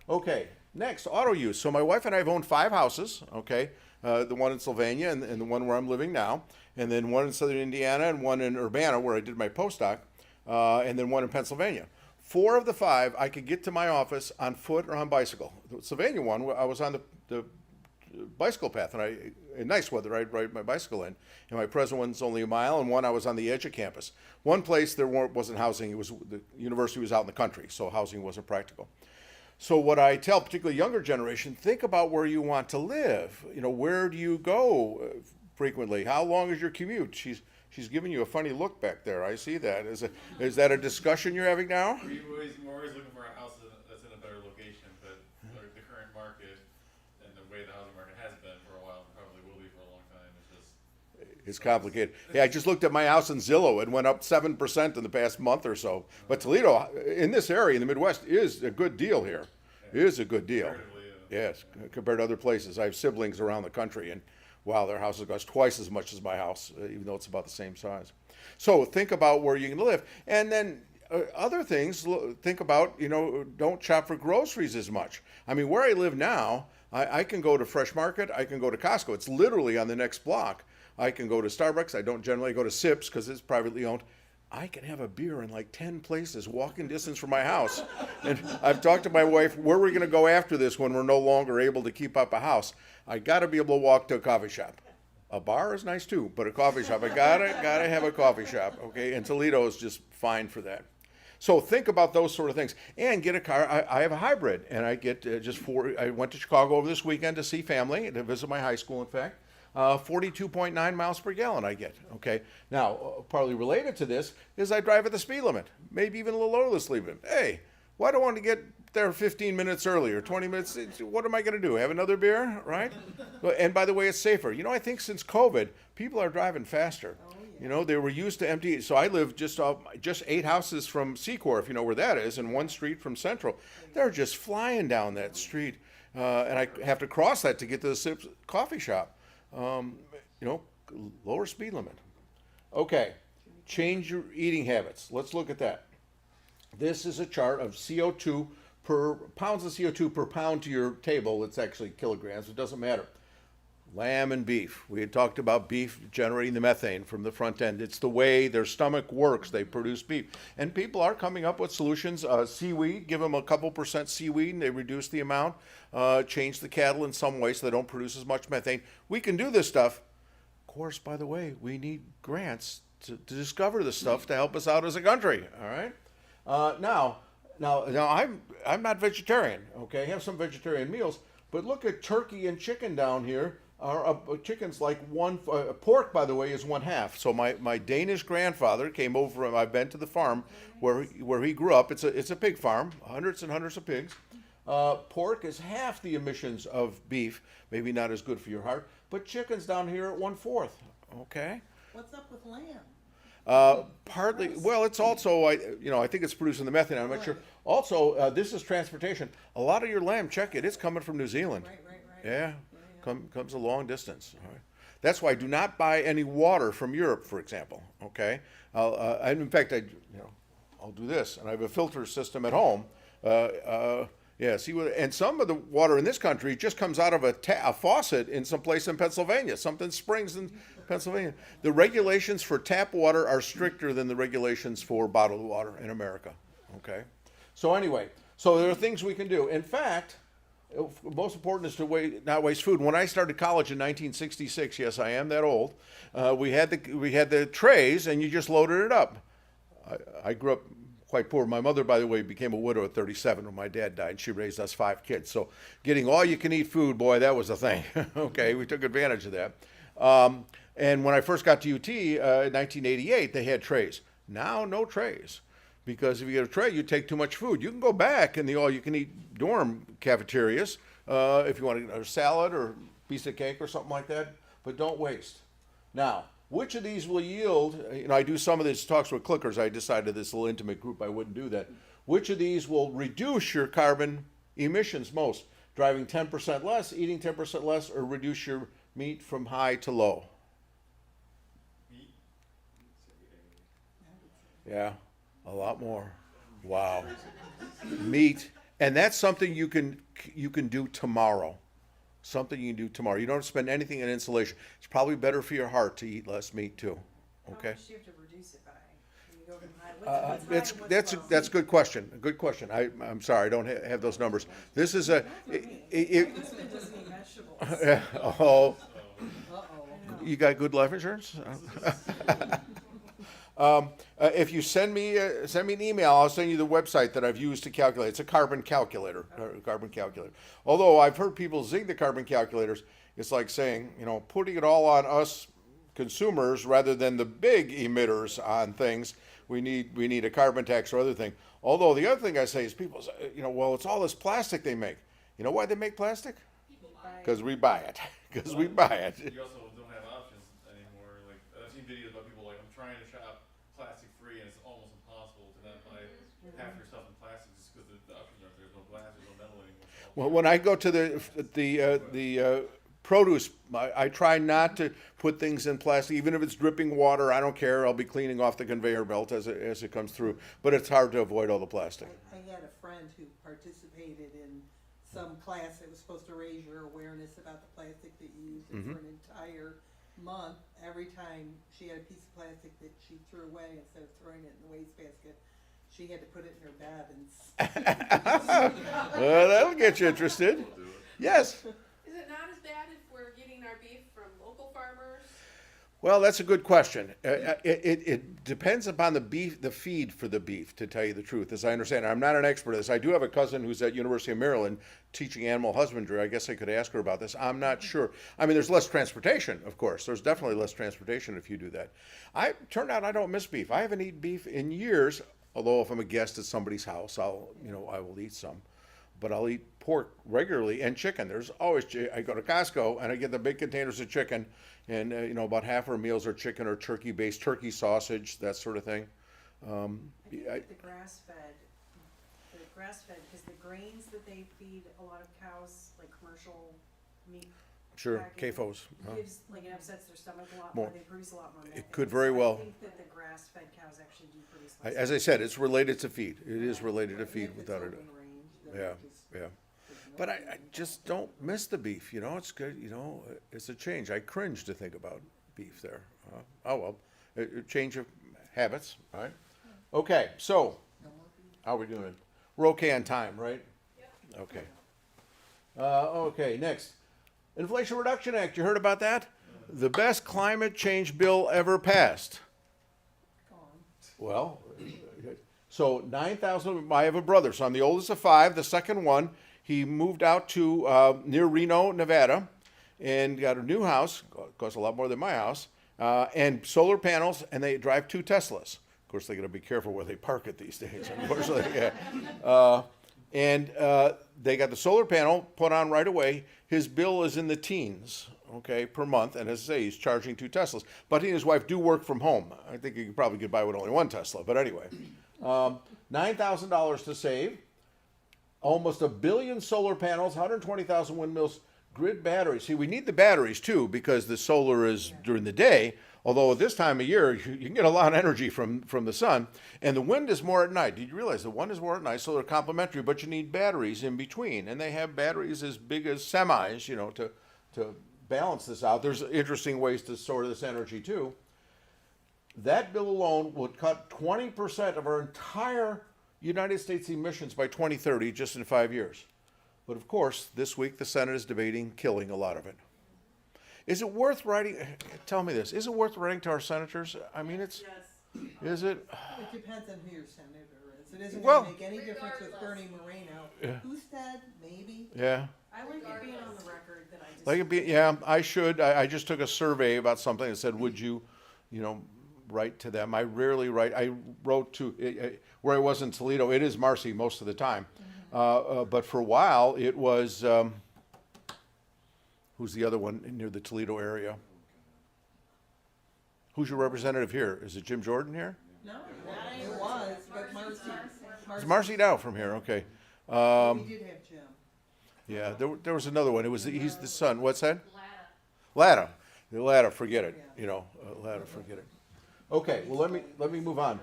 Okay, next, auto use. So my wife and I have owned 5 houses, okay? The one in Sylvania and the one where I'm living now, and then one in southern Indiana and one in Urbana where I did my postdoc, and then one in Pennsylvania. 4 of the 5, I could get to my office on foot or on bicycle. The Sylvania one, I was on the bicycle path, and in nice weather, I'd ride my bicycle in. And my present one's only a mile, and one I was on the edge of campus. One place there wasn't housing. The university was out in the country, so housing wasn't practical. So what I tell particularly younger generation, think about where you want to live. You know, where do you go frequently? How long is your commute? She's giving you a funny look back there. I see that. Is that a discussion you're having now? We're always looking for a house that's in a better location, but the current market and the way the housing market has been for a while, and probably will be for a long time, it's just. It's complicated. Yeah, I just looked at my house in Zillow. It went up 7% in the past month or so. But Toledo, in this area, in the Midwest, is a good deal here. It is a good deal. Comparatively, Yes, compared to other places. I have siblings around the country, and wow, their houses cost twice as much as my house, even though it's about the same size. So think about where you're going to live. And then other things, think about, you know, don't shop for groceries as much. I mean, where I live now, I can go to Fresh Market, I can go to Costco. It's literally on the next block. I can go to Starbucks. I don't generally go to Sips because it's privately owned. I can have a beer in like 10 places, walking distance from my house. And I've talked to my wife, where are we going to go after this when we're no longer able to keep up a house? I got to be able to walk to a coffee shop. A bar is nice too, but a coffee shop, I gotta have a coffee shop, okay? And Toledo is just fine for that. So think about those sort of things, and get a car. I have a hybrid, and I get I went to Chicago over this weekend to see family, to visit my high school, in fact. 42.9 miles per gallon I get, okay? Now, partly related to this is I drive at the speed limit, maybe even a little over the speed limit. Hey, why do I want to get there 15 minutes earlier, 20 minutes? What am I going to do? Have another beer, right? And by the way, it's safer. You know, I think since COVID, people are driving faster. You know, they were used to empty. So I live just 8 houses from Secor, if you know where that is, and 1 street from Central. They're just flying down that street, and I have to cross that to get to the Sips coffee shop. You know, lower speed limit. Okay, change your eating habits. Let's look at that. This is a chart of CO2 per pounds of CO2 per pound to your table. It's actually kilograms. It doesn't matter. Lamb and beef. We had talked about beef generating the methane from the front end. It's the way their stomach works. They produce beef. And people are coming up with solutions. Seaweed, give them a couple percent seaweed and they reduce the amount. Change the cattle in some way so they don't produce as much methane. We can do this stuff. Of course, by the way, we need grants to discover this stuff to help us out as a country. All right? Now, I'm not vegetarian, okay? I have some vegetarian meals, but look at turkey and chicken down here. Chicken's like pork, by the way, is 1/2. So my Danish grandfather came over, and I've been to the farm where he grew up. It's a pig farm, hundreds and hundreds of pigs. Pork is half the emissions of beef, maybe not as good for your heart, but chicken's down here at 1/4, okay? What's up with lamb? Partly, well, it's also, I think it's producing the methane. I'm not sure. Also, this is transportation. A lot of your lamb, check it, it's coming from New Zealand. Right. Yeah, comes a long distance. All right. That's why do not buy any water from Europe, for example. Okay, and in fact, I'll do this, and I have a filter system at home. And some of the water in this country just comes out of a faucet in some place in Pennsylvania. Something springs in Pennsylvania. The regulations for tap water are stricter than the regulations for bottled water in America. Okay, so anyway, there are things we can do. In fact, most important is to not waste food. When I started college in 1966, yes, I am that old. We had the trays, and you just loaded it up. I grew up quite poor. My mother, by the way, became a widow at 37 when my dad died. She raised us 5 kids. So getting all you can eat food, boy, that was a thing. Okay, we took advantage of that. And when I first got to UT in 1988, they had trays. Now, no trays. Because if you get a tray, you take too much food. You can go back in the all-you-can-eat dorm cafeterias if you want a salad or a piece of cake or something like that, but don't waste. Now, which of these will yield, I do some of these talks with clickers. I decided this little intimate group I wouldn't do that. Which of these will reduce your carbon emissions most? Driving 10% less, eating 10% less, or reduce your meat from high to low? Yeah. A lot more. Wow. Meat. And that's something you can do tomorrow. Something you can do tomorrow. You don't have to spend anything on insulation. It's probably better for your heart to eat less meat too. Okay? How much do you have to reduce it by? When you go from high, what's high and what's low? That's a good question. A good question. I'm sorry, I don't have those numbers. This is a. My husband doesn't eat vegetables. Oh, Uh-oh. you got good life insurance? If you send me an email, I'll send you the website that I've used to calculate. It's a carbon calculator, carbon calculator. Although I've heard people zing the carbon calculators, it's like saying, putting it all on us consumers rather than the big emitters on things. We need a carbon tax or other thing. Although the other thing I say is people say, well, it's all this plastic they make. You know why they make plastic? Because we buy it. Because we buy it. You also don't have options anymore. Like I've seen videos about people like, I'm trying to shop plastic free, and it's almost impossible to not buy half your stuff in plastic just because the options aren't there. There's no glass, there's no metal anymore. Well, when I go to the produce, I try not to put things in plastic, even if it's dripping water. I don't care. I'll be cleaning off the conveyor belt as it comes through. But it's hard to avoid all the plastic. I had a friend who participated in some class that was supposed to raise your awareness about the plastic that you use, and for an entire month, every time she had a piece of plastic that she threw away, instead of throwing it in the wastebasket, she had to put it in her bed and Well, that'll get you interested. Yes. Is it not as bad if we're getting our beef from local farmers? Well, that's a good question. It depends upon the feed for the beef, to tell you the truth, as I understand it. I'm not an expert at this. I do have a cousin who's at University of Maryland teaching animal husbandry. I guess I could ask her about this. I'm not sure. I mean, there's less transportation, of course. There's definitely less transportation if you do that. Turned out I don't miss beef. I haven't eaten beef in years, although if I'm a guest at somebody's house, I will eat some. But I'll eat pork regularly and chicken. There's always, I go to Costco and I get the big containers of chicken, and about half our meals are chicken or turkey-based, turkey sausage, that sort of thing. I think like the grass-fed, because the grains that they feed a lot of cows, like commercial meat. Sure, packing, CAFOs. Gives, like, it upsets their stomach a lot More. more, they produce a lot more methane. could very well. I think that the grass-fed cows actually do produce less. As I said, it's related to feed. It is related to feed if it's without it. open range, then Yeah, it just- yeah. But I just don't miss the beef, it's good, it's a change. I cringe to think about beef there. Oh well, a change of habits, right? Okay, so, how are we doing? We're okay on time, right? Yep. Okay. Okay, next. Inflation Reduction Act, you heard about that? The best climate change bill ever passed. Go on. Well, so 9,000, I have a brother, so I'm the oldest of five, the second one. He moved out to near Reno, Nevada, and got a new house, costs a lot more than my house, and solar panels, and they drive 2 Teslas. Of course, they got to be careful where they park it these days, unfortunately. Yeah. And they got the solar panel put on right away. His bill is in the teens, okay, per month. And as I say, he's charging 2 Teslas. But he and his wife do work from home. I think you could probably get by with only 1 Tesla. But anyway, $9,000 to save. Almost 1 billion solar panels, 120,000 windmills, grid batteries. See, we need the batteries too, because the solar is during the day. Although at this time of year, you can get a lot of energy from the sun. And the wind is more at night. Did you realize the wind is more at night, so they're complementary, but you need batteries in between. And they have batteries as big as semis, to balance this out. There's interesting ways to store this energy too. That bill alone would cut 20% of our entire United States emissions by 2030, just in 5 years. But of course, this week the Senate is debating killing a lot of it. Is it worth writing? Tell me this. Is it worth writing to our senators? I mean, Yes. is it? It depends on who your senator is. It isn't Well- gonna make any difference with Bernie Moreno. Yeah. Who said maybe? Yeah. I like it being on the record that I just. Like it be, yeah, I should. I just took a survey about something that said, would you, write to them? I rarely write. I wrote to, where I was in Toledo, it is Marcy most of the time. But for a while, it was, who's the other one near the Toledo area? Who's your representative here? Is it Jim Jordan here? No, it was, but Marcy. It's Marcy now from here, okay. We did have Jim. Yeah, there was another one. He's the son. What's that? Latta. Latta, forget it. Latta, forget it. Okay, well let me move on.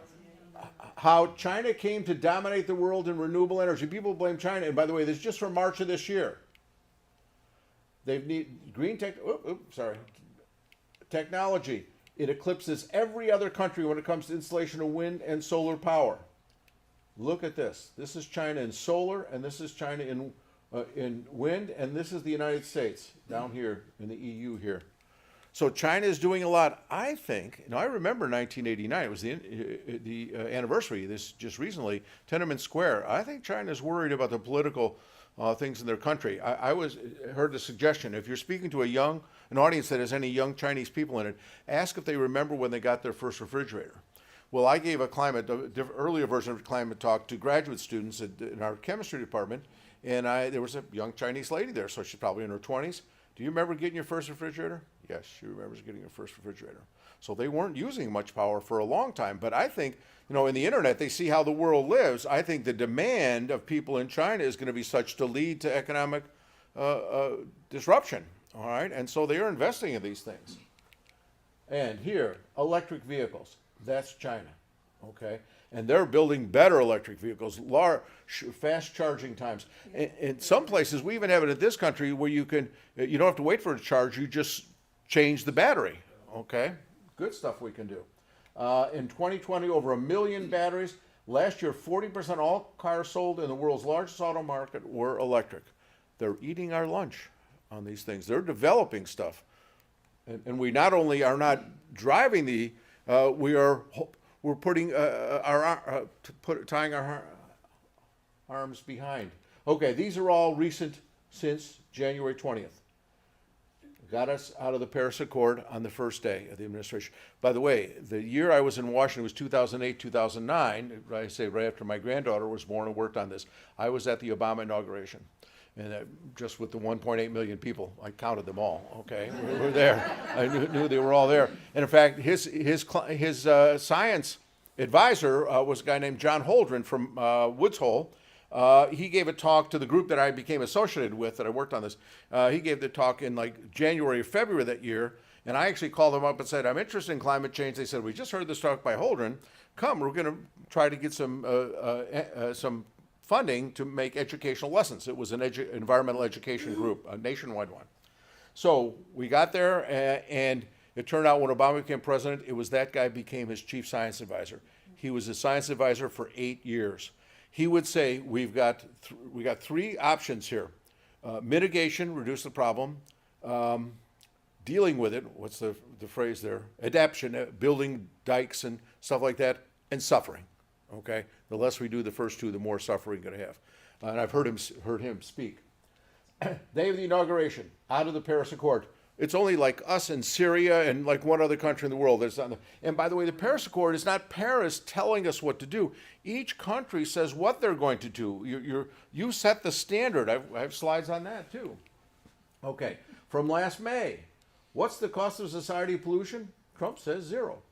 How China came to dominate the world in renewable energy. People blame China, and by the way, this is just from March of this year. They need green technology. It eclipses every other country when it comes to installation of wind and solar power. Look at this. This is China in solar, and this is China in wind, and this is the United States down here in the EU here. So China is doing a lot. I think, I remember 1989, it was the anniversary, this just recently, Tiananmen Square. I think China is worried about the political things in their country. I heard the suggestion, if you're speaking to an audience that has any young Chinese people in it, ask if they remember when they got their first refrigerator. Well, I gave earlier version of a climate talk to graduate students in our chemistry department, and there was a young Chinese lady there, so she's probably in her 20s. Do you remember getting your first refrigerator? Yes, she remembers getting her first refrigerator. So they weren't using much power for a long time. But I think, in the internet, they see how the world lives. I think the demand of people in China is going to be such to lead to economic disruption. All right, and so they are investing in these things. And here, electric vehicles. That's China. Okay, and they're building better electric vehicles, fast charging times. In some places, we even have it in this country where you don't have to wait for a charge. You just change the battery. Okay, good stuff we can do. In 2020, over 1 million batteries. Last year, 40% of all cars sold in the world's largest auto market were electric. They're eating our lunch on these things. They're developing stuff, and we not only are not driving we're putting tying our arms behind. Okay, these are all recent since January 20th. Got us out of the Paris Accord on the first day of the administration. By the way, the year I was in Washington was 2008, 2009. I say right after my granddaughter was born and worked on this. I was at the Obama inauguration. And just with the 1.8 million people, I counted them all. Okay, we were there. I knew they were all there. And in fact, his science advisor was a guy named John Holdren from Woods Hole. He gave a talk to the group that I became associated with, that I worked on this. He gave the talk in like January or February of that year, and I actually called them up and said, I'm interested in climate change. They said, we just heard this talk by Holdren. Come, we're going to try to get some funding to make educational lessons. It was an environmental education group, a nationwide one. So we got there, and it turned out when Obama became president, it was that guy became his chief science advisor. He was a science advisor for 8 years. He would say, we got 3 options here. Mitigation, reduce the problem. Dealing with it, what's the phrase there? Adaptation, building dikes and stuff like that, and suffering. Okay, the less we do the first 2, the more suffering we're going to have. And I've heard him speak. Day of the inauguration, out of the Paris Accord. It's only like us and Syria and like one other country in the world. And by the way, the Paris Accord is not Paris telling us what to do. Each country says what they're going to do. You set the standard. I have slides on that too. Okay, from last May, what's the cost of society of pollution? Trump says 0.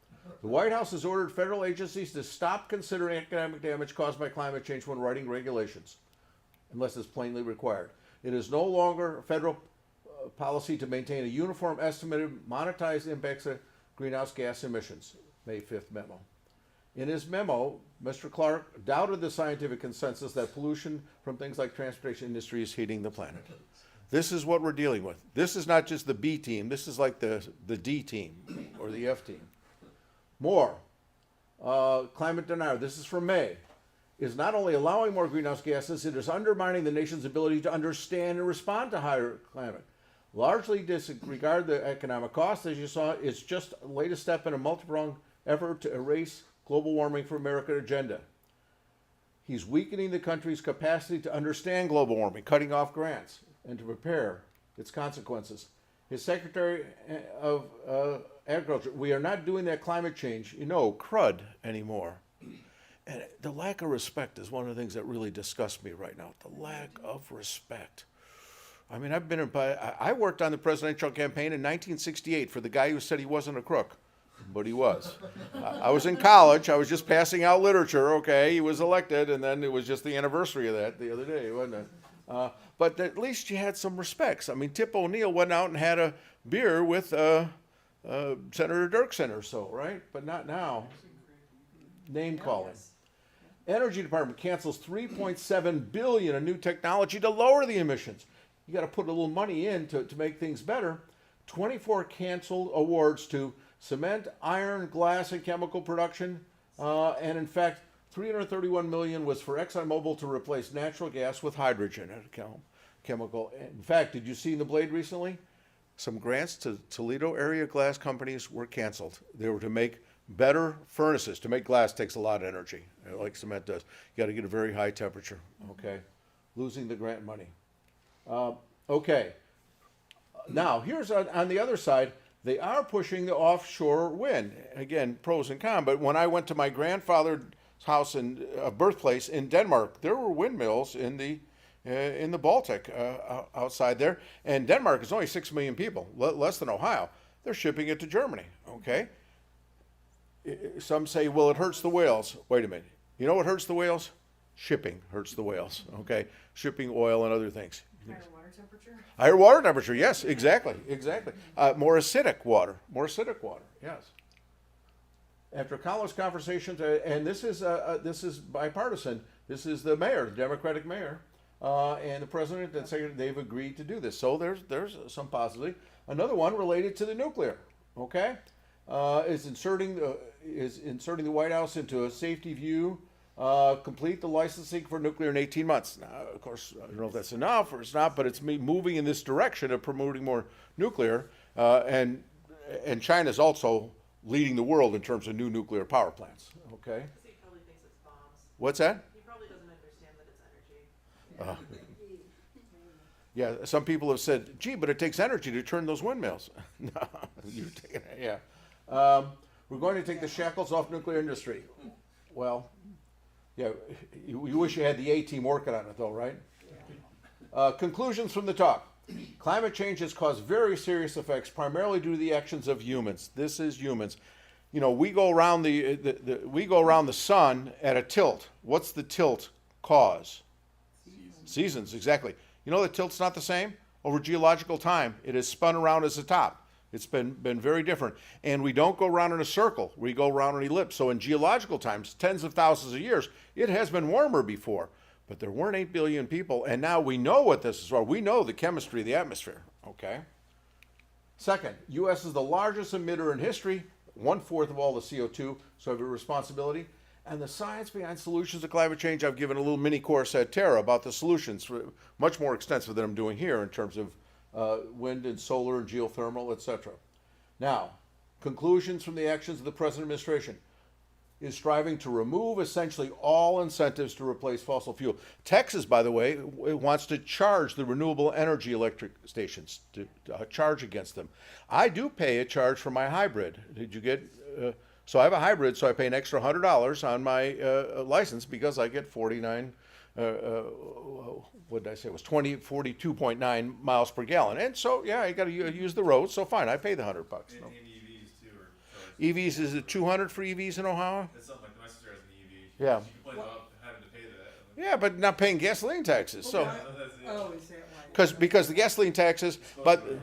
The White House has ordered federal agencies to stop considering economic damage caused by climate change when writing regulations, unless it's plainly required. It is no longer federal policy to maintain a uniform estimated monetized impacts of greenhouse gas emissions. May 5th memo. In his memo, Mr. Clark doubted the scientific consensus that pollution from things like transportation industry is heating the planet. This is what we're dealing with. This is not just the B team. This is like the D team or the F team. More. Climate denier. This is from May. Is not only allowing more greenhouse gases, it is undermining the nation's ability to understand and respond to higher climate. Largely disregard the economic costs, as you saw. It's just the latest step in a multi-pronged effort to erase global warming from American agenda. He's weakening the country's capacity to understand global warming, cutting off grants, and to prepare its consequences. His Secretary of Agriculture, we are not doing that climate change, crud anymore. And the lack of respect is one of the things that really disgusts me right now. The lack of respect. I mean, I worked on the presidential campaign in 1968 for the guy who said he wasn't a crook, but he was. I was in college. I was just passing out literature. Okay, he was elected, and then it was just the anniversary of that the other day, wasn't it? But at least you had some respects. I mean, Tip O'Neill went out and had a beer with Senator Dirksen or so, right? But not now. Name calling. Energy Department cancels $3.7 billion in new technology to lower the emissions. You got to put a little money in to make things better. 24 canceled awards to cement, iron, glass, and chemical production. And in fact, $331 million was for ExxonMobil to replace natural gas with hydrogen at a chemical. In fact, did you see in the Blade recently? some grants to Toledo area glass companies were canceled. They were to make better furnaces. To make glass takes a lot of energy, like cement does. You gotta get a very high temperature, okay? Losing the grant money. Okay. Now, here's on the other side, they are pushing the offshore wind. Again, pros and cons, but when I went to my grandfather's house in birthplace in Denmark, there were windmills in the Baltic outside there. And Denmark is only 6 million people, less than Ohio. They're shipping it to Germany, okay? Some say, well, it hurts the whales. Wait a minute. You know what hurts the whales? Shipping hurts the whales, okay? Shipping oil and other things. Higher water temperature? Higher water temperature, yes, exactly. More acidic water, yes. After countless conversations, and this is bipartisan, this is the mayor, the Democratic mayor, and the president and secretary, they've agreed to do this. So there's some positivity. Another one related to the nuclear, okay? Is inserting the White House into a safety view, complete the licensing for nuclear in 18 months. Now, of course, I don't know if that's enough or it's not, but it's moving in this direction of promoting more nuclear, and China's also leading the world in terms of new nuclear power plants, okay? Because he probably thinks it's bombs. What's that? He probably doesn't understand that it's energy. Yeah, some people have said, gee, but it takes energy to turn those windmills. No, yeah. We're going to take the shackles off nuclear industry. Well, yeah, you wish you had the A-team working on it though, right? Conclusions from the talk. Climate change has caused very serious effects, primarily due to the actions of humans. This is humans. You know, we go around the sun at a tilt. What's the tilt cause? Seasons, exactly. You know the tilt's not the same? Over geological time, it has spun around as a top. It's been very different. And we don't go around in a circle. We go around an ellipse. So in geological times, tens of thousands of years, it has been warmer before. But there weren't 8 billion people, and now we know what this is for. We know the chemistry of the atmosphere, okay? Second, U.S. is the largest emitter in history, 1/4 of all the CO2, so we have a responsibility. And the science behind solutions to climate change, I've given a little mini course at Terra about the solutions, much more extensive than I'm doing here in terms of wind and solar and geothermal, etc. Now, conclusions from the actions of the present administration is striving to remove essentially all incentives to replace fossil fuel. Texas, by the way, wants to charge the renewable energy electric stations, to charge against them. I do pay a charge for my hybrid. Did you get... So I have a hybrid, so I pay an extra $100 on my license because I get 49, what did I say? It was 42.9 miles per gallon. And so, yeah, I got to use the road, so fine, I pay the $100. And, No. and EVs too are charged. EVs, is it 200 for EVs in Ohio? It's something like my sister has an EV. Yeah. She complained about having to pay that. Yeah, but not paying gasoline taxes. So, That's it. Oh, is that why? because the gasoline taxes, but Roads and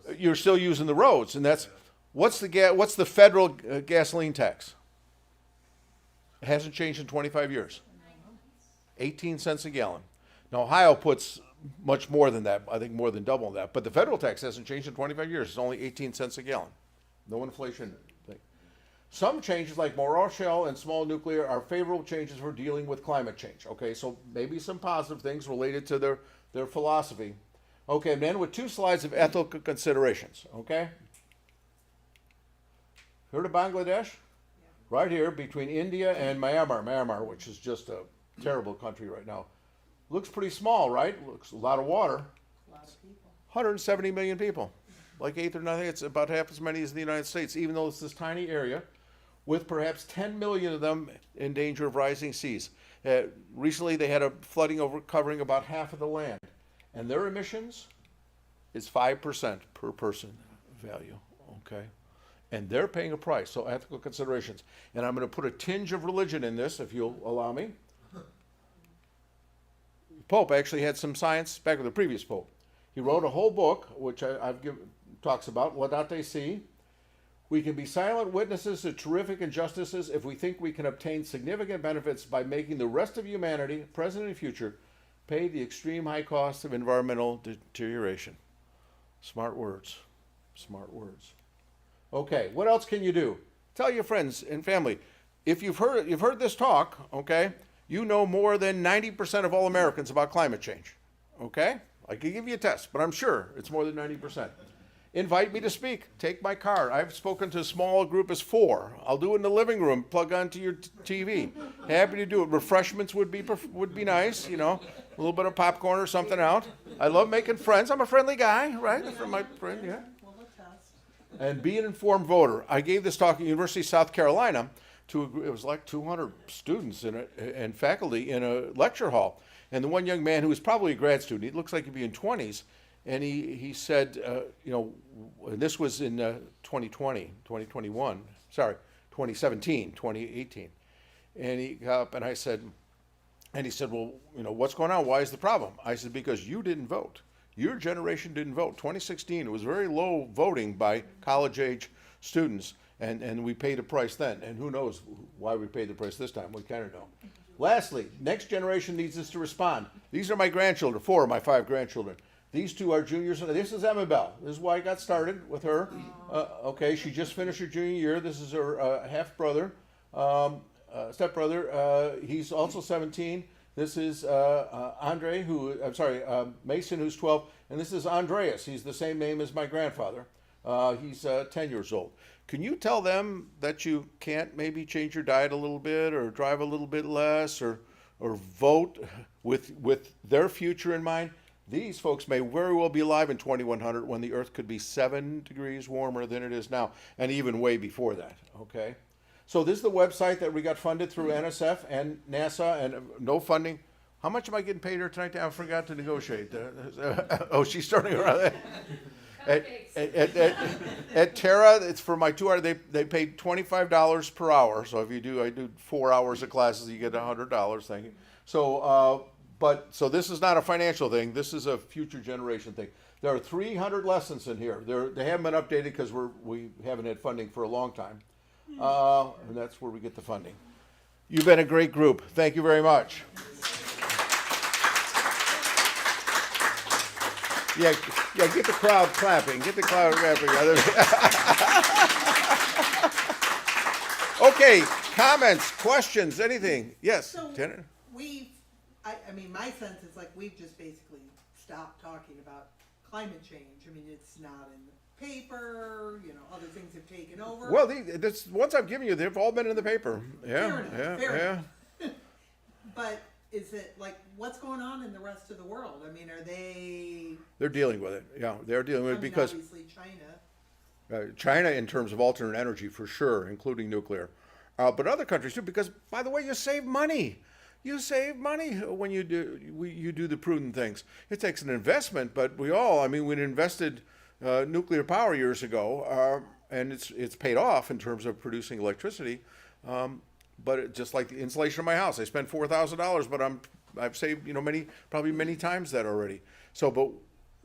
stuff. you're still using the roads, and that's what's the federal gasoline tax? It hasn't changed in 25 years. 18 cents a gallon. Now Ohio puts much more than that. I think more than double that. But the federal tax hasn't changed in 25 years. It's only 18 cents a gallon. No inflation thing. Some changes like more offshore and small nuclear are favorable changes for dealing with climate change. Okay, so maybe some positive things related to their philosophy. Okay, and then with 2 slides of ethical considerations. Okay. Heard of Bangladesh? Right here between India and Myanmar, which is just a terrible country right now. Looks pretty small, right? Looks a lot of water. A lot of people. 170 million people. Like eighth or nothing, it's about half as many as the United States, even though it's this tiny area, with perhaps 10 million of them in danger of rising seas. Recently, they had a flooding covering about half of the land, and their emissions is 5% per person value. Okay. And they're paying a price, so ethical considerations. And I'm going to put a tinge of religion in this, if you'll allow me. Pope actually had some science back with the previous Pope. He wrote a whole book, which I've given, talks about, Laudate Si. We can be silent witnesses to terrific injustices if we think we can obtain significant benefits by making the rest of humanity, present and future, pay the extreme high cost of environmental deterioration. Smart words. Smart words. Okay, what else can you do? Tell your friends and family. If you've heard this talk, okay, you know more than 90% of all Americans about climate change. Okay? I can give you a test, but I'm sure it's more than 90%. invite me to speak. Take my card. I've spoken to a small group as 4. I'll do it in the living room. Plug onto your TV. Happy to do it. Refreshments would be nice. You know, a little bit of popcorn or something out. I love making friends. I'm a friendly guy, right? For my friend, yeah. Well, let's test. And be an informed voter. I gave this talk at University of South Carolina it was like 200 students in it and faculty in a lecture hall. And the one young man who was probably a grad student, he looks like he'd be in 20s, and he said, you know, and this was in 2017, 2018. And he got up and he said, well, you know, what's going on? Why is the problem? I said, because you didn't vote. Your generation didn't vote. 2016, it was very low voting by college-age students, and we paid a price then. And who knows why we paid the price this time? We kind of know. Lastly, next generation needs us to respond. These are my grandchildren, 4 of my 5 grandchildren. These 2 are juniors. This is Emma Bell. This is why I got started with her. Okay, she just finished her junior year. This is her half-brother, stepbrother. He's also 17. This is Mason, who's 12. And this is Andreas. He's the same name as my grandfather. He's 10 years old. Can you tell them that you can't maybe change your diet a little bit or drive a little bit less or vote with their future in mind? These folks may very well be alive in 2100 when the earth could be 7 degrees warmer than it is now, and even way before that, okay? So this is the website that we got funded through NSF and NASA, and no funding. How much am I getting paid here tonight? I forgot to negotiate. Oh, she's starting around at Terra, it's for my 2 hours. They paid $25 per hour. So if I do 4 hours of classes, you get $100. Thank you. So, so this is not a financial thing. This is a future generation thing. There are 300 lessons in here. They haven't been updated because we haven't had funding for a long time, and that's where we get the funding. You've been a great group. Thank you very much. Yeah, get the crowd clapping. Get the crowd clapping. Okay, comments, questions, anything? Yes, So Tanner? I mean, my sense is like we've just basically stopped talking about climate change. I mean, it's not in the paper, you know, other things have taken over. Well, the ones I've given you, they've all been in the paper. Yeah, Fair yeah. enough. But is it like, what's going on in the rest of the world? I mean, They're dealing with it. Yeah, they're dealing with it because obviously China. China, in terms of alternate energy, for sure, including nuclear, but other countries too. Because, by the way, you save money. You save money when you do the prudent things. It takes an investment, but we invested nuclear power years ago, and it's paid off in terms of producing electricity. But just like the insulation of my house, I spent $4,000, but I've saved probably many times that already. So, but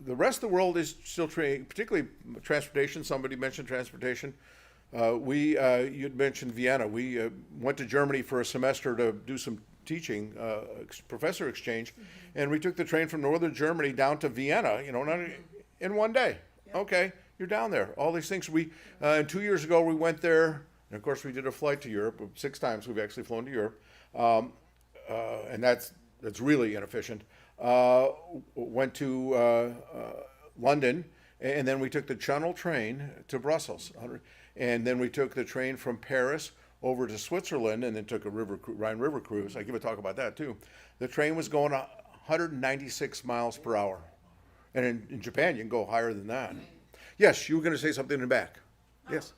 the rest of the world is still particularly transportation. Somebody mentioned transportation. You'd mentioned Vienna. We went to Germany for a semester to do some teaching, professor exchange, and we took the train from northern Germany down to Vienna. In one day. Yep. Okay, you're down there. All these things. And 2 years ago we went there. And of course, we did a flight to Europe. 6 times we've actually flown to Europe, and that's really inefficient. Went to London, and then we took the Channel train to Brussels, and then we took the train from Paris over to Switzerland, and then took a Rhine River cruise. I give a talk about that too. The train was going 196 miles per hour, and in Japan you can go higher than that. Yes, you were going to say something in the back. Yes.